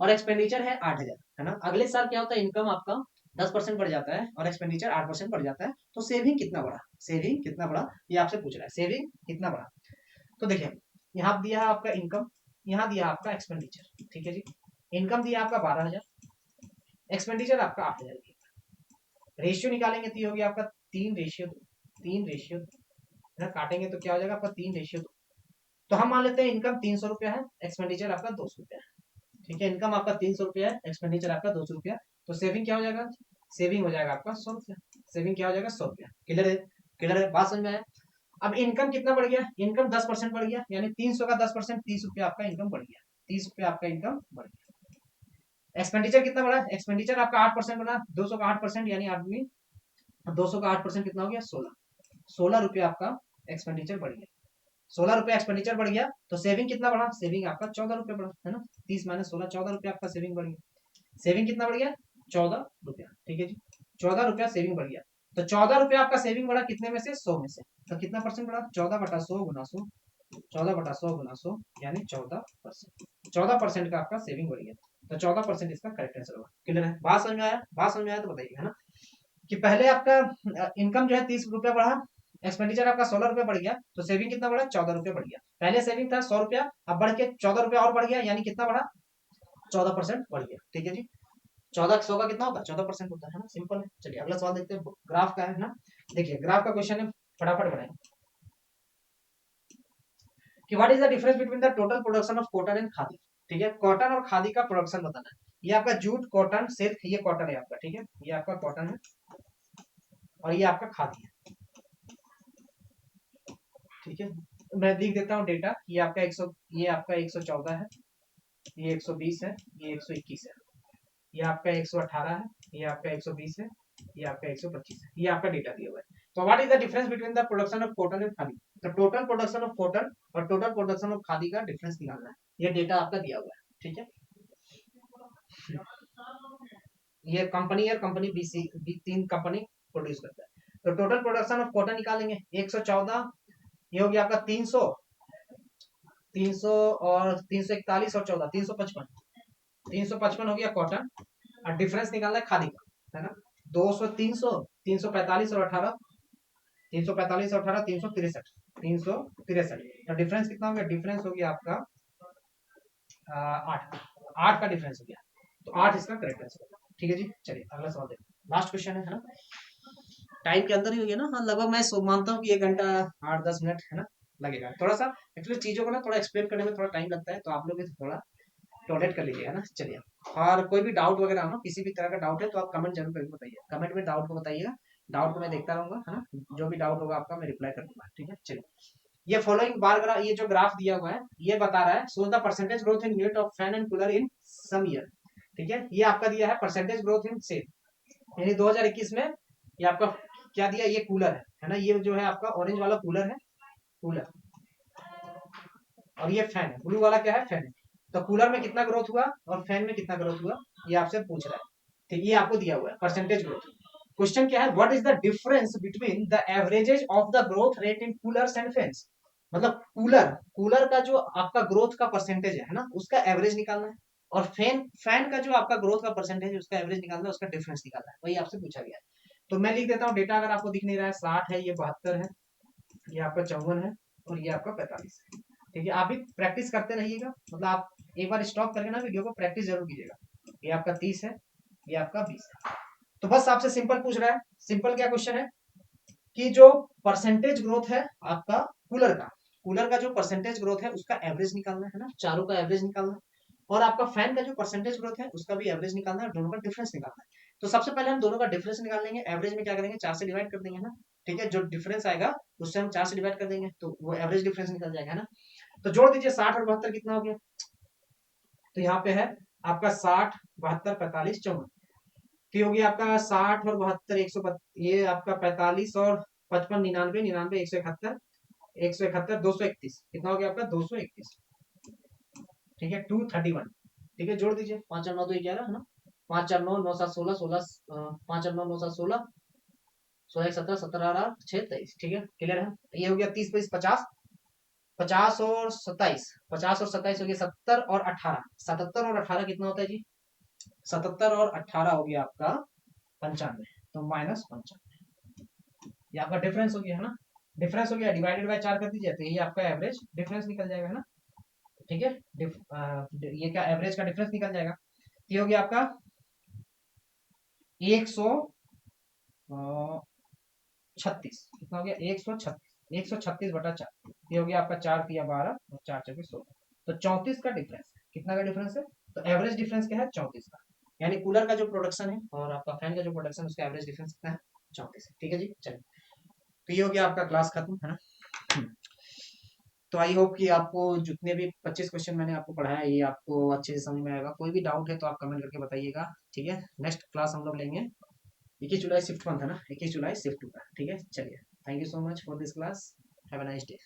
और एक्सपेंडिचर है 8,000, है ना। अगले साल क्या होता है, इनकम आपका 10% बढ़ जाता है और एक्सपेंडिचर 8% बढ़ जाता है, तो सेविंग कितना बढ़ा, सेविंग कितना बढ़ा, ये आपसे पूछ रहा है, सेविंग कितना बढ़ा। तो देखिए यहाँ दिया है आपका इनकम, यहाँ दिया आपका एक्सपेंडिचर। ठीक है जी, इनकम दिया आपका 12,000, एक्सपेंडिचर आपका 8,000। रेशियो निकालेंगे तो ये हो गया आपका 3:2, ना काटेंगे तो क्या हो जाएगा आपका 3:2। तो हम मान लेते हैं इनकम 300 रुपया है, एक्सपेंडिचर आपका 200 रुपया है। ठीक है, इनकम आपका 300 रुपया है, एक्सपेंडिचर आपका 200 रुपया। तो सेविंग क्या हो जाएगा, सेविंग हो जाएगा आपका 100 रुपया। सेविंग क्या हो जाएगा, 100 रुपया। क्लियर है, क्लियर है, बात समझ में आया। अब इनकम कितना बढ़ गया, इनकम 10% बढ़ गया, यानी 300 का 10%, 30 रुपया आपका इनकम बढ़ गया, 30 रुपया आपका इनकम बढ़ गया। एक्सपेंडिचर कितना बढ़ा, एक्सपेंडिचर आपका 8% बढ़ा, 200 का 8%, यानी आदमी 200 का 8% कितना हो गया, 16 रुपया आपका एक्सपेंडिचर बढ़ गया। 16 रुपया एक्सपेंडिचर बढ़ गया, तो सेविंग कितना बढ़ा, सेविंग आपका 14 रुपया बढ़ा, है ना। 30 माइनस 16, 14 रुपया आपका सेविंग बढ़ गया। सेविंग कितना बढ़ गया, 14 रुपया। ठीक है जी, 14 रुपया सेविंग बढ़ गया। तो 14 रुपया आपका सेविंग बढ़ा कितने में से, 100 में से। तो कितना परसेंट बढ़ा, 14/100 गुना 100, 14/100 गुना 100, यानी 14%। 14% का आपका सेविंग बढ़ गया, तो 14% इसका करेक्ट आंसर होगा। क्लियर है, बात समझ में आया, बात समझ में आया तो बताइए, है ना। कि पहले आपका इनकम जो है 30 रुपया बढ़ा, एक्सपेंडिचर आपका 16 रुपया बढ़ गया, तो सेविंग कितना बढ़ा, 14 रुपया बढ़ गया। पहले सेविंग था 100 रुपया, अब बढ़ के 14 रुपया और बढ़ गया, यानी कितना बढ़ा, 14% बढ़ गया। ठीक है जी, 14 100 का कितना होता है, 14% होता है ना, सिंपल है। चलिए अगला सवाल देखते हैं, ग्राफ का है ना। देखिए ग्राफ का क्वेश्चन है, फटाफट बनाए कि what is the difference between the total production of cotton and khadi. ठीक है, कॉटन और खादी का प्रोडक्शन बताना है। ये आपका जूट, कॉटन, सिल्क, ये कॉटन है आपका। ठीक है, ये आपका कॉटन है और ये आपका खादी है। ठीक है, मैं लिख देता हूँ डेटा, ये आपका 100, ये आपका 114 है, ये 120 है, ये 121 है, ये आपका 118 है, ये आपका 120 है, ये आपका 125 है, ये आपका डेटा दिया हुआ है। तो what is the difference between the production of cotton and khadi. तो टोटल प्रोडक्शन ऑफ कॉटन और टोटल प्रोडक्शन ऑफ खादी का डिफरेंस निकालना है, ये डेटा आपका दिया हुआ है। ठीक है, ये कंपनी है, कंपनी बीसी, 3 कंपनी प्रोड्यूस करता है। तो टोटल प्रोडक्शन ऑफ कॉटन निकालेंगे, 114, ये हो गया आपका 300, 300 और 341 और 14, 355, 355 हो गया कॉटन। और डिफरेंस निकालना है खादी का, है ना। 200, 300, 345 और 18, 345 और 18, 363, 363। तो डिफरेंस कितना हो गया, डिफरेंस हो गया आपका 8, 8 का डिफरेंस हो गया। तो 8 इसका करेक्ट आंसर होगा। ठीक है जी, चलिए अगला सवाल देखते, लास्ट क्वेश्चन है ना। टाइम के अंदर ही हो गया ना, हाँ लगभग मैं मानता हूँ कि 1 घंटा 8-10 मिनट है ना लगेगा। थोड़ा सा एक्चुअली चीजों को ना थोड़ा एक्सप्लेन करने में थोड़ा टाइम लगता है, तो आप लोग भी थोड़ा टॉलरेट कर लीजिएगा ना। चलिए, और कोई भी डाउट वगैरह हो ना, किसी भी तरह का डाउट है तो आप कमेंट जरूर करके बताइए, कमेंट में डाउट को बताइएगा, डाउट को मैं देखता रहूंगा, है ना। जो भी डाउट होगा आपका मैं रिप्लाई कर दूंगा। ठीक है, चलिए ये फॉलोइंग बार ग्राफ, ये जो ग्राफ दिया हुआ है ये बता रहा है shows the percentage growth in unit of fan and cooler in some year. ठीक है, ये आपका दिया है परसेंटेज ग्रोथ इन सेल, यानी 2021 में ये आपका क्या दिया, ये कूलर है ना, ये जो है आपका ऑरेंज वाला कूलर है, कूलर, और ये फैन है, ब्लू वाला क्या है, फैन है। तो कूलर में कितना ग्रोथ हुआ और फैन में कितना ग्रोथ हुआ, ये आपसे पूछ रहा है। ठीक, ये आपको दिया हुआ है परसेंटेज ग्रोथ। क्वेश्चन क्या है, what is the difference between the averages of the growth rate in coolers and fans. मतलब कूलर, कूलर का जो आपका ग्रोथ का परसेंटेज है ना, उसका एवरेज निकालना है, और फैन, फैन का जो आपका ग्रोथ का परसेंटेज है उसका एवरेज निकालना है, उसका डिफरेंस निकालना है, वही आपसे पूछा गया है। तो मैं लिख देता हूँ डेटा, अगर आपको दिख नहीं रहा है, 60 है, ये 72 है, ये आपका 54 है, और ये आपका 45 है। ठीक है, आप भी प्रैक्टिस करते रहिएगा, मतलब आप एक बार स्टॉप करके ना वीडियो को प्रैक्टिस जरूर कीजिएगा। ये आपका 30 है, ये आपका 20 है। तो बस आपसे सिंपल पूछ रहा है, सिंपल क्या क्वेश्चन है कि जो परसेंटेज ग्रोथ है आपका कूलर का, कूलर का जो परसेंटेज ग्रोथ है उसका एवरेज निकालना है ना, चारों का एवरेज निकालना है, और आपका फैन का जो परसेंटेज ग्रोथ है उसका भी एवरेज निकालना है, दोनों का डिफरेंस निकालना है। तो सबसे पहले हम दोनों का डिफरेंस निकाल लेंगे, एवरेज में क्या करेंगे, 4 से डिवाइड कर देंगे ना। ठीक है, जो डिफरेंस आएगा उससे हम 4 से डिवाइड कर देंगे, तो वो एवरेज डिफरेंस निकल जाएगा ना। तो जोड़ दीजिए, 60 और 72 कितना हो गया, तो यहाँ पे है आपका 60, 72, 45, 54, तो ये हो गया आपका 60 और 72 ये आपका 45 और 55 99 99 171 231 कितना हो गया आपका 231। ठीक है 231। ठीक है जोड़ दीजिए 5 और 9 2 11 है ना। 5 4 9 9 7 16 16 5 और 9 9 7 16 16 1 17 17 8 6 23। ठीक है क्लियर है। ये हो गया 30 25 50 50 और 27 50 और 27 हो गया 70 और 18 77 और 18 कितना होता है जी 77 और 18 हो गया आपका 95 तो -95 ये आपका डिफरेंस हो गया है ना। डिफरेंस हो गया डिवाइडेड बाय 4 कर दीजिए तो ये आपका एवरेज डिफरेंस निकल जाएगा है ना। ठीक है ये क्या एवरेज का डिफरेंस निकल जाएगा। ये हो गया आपका 136 कितना हो गया 136 ये हो गया आपका 4 तिया 12 और 4 चौके 16 तो 34 का डिफरेंस है। कितना का डिफरेंस है तो एवरेज डिफरेंस क्या है 34 का। यानी कूलर का जो प्रोडक्शन है और आपका फैन का जो प्रोडक्शन है उसका एवरेज डिफरेंस कितना है 34 है। ठीक है जी चलिए तो ये हो गया आपका क्लास खत्म है ना। तो आई होप कि आपको जितने भी 25 क्वेश्चन मैंने आपको पढ़ाया ये आपको अच्छे से समझ में आएगा। कोई भी डाउट है तो आप कमेंट करके बताइएगा। ठीक है नेक्स्ट क्लास हम लोग लेंगे 21 जुलाई शिफ्ट 1 था ना 21 जुलाई शिफ्ट 2 का। ठीक है चलिए thank you so much for this class have a nice day.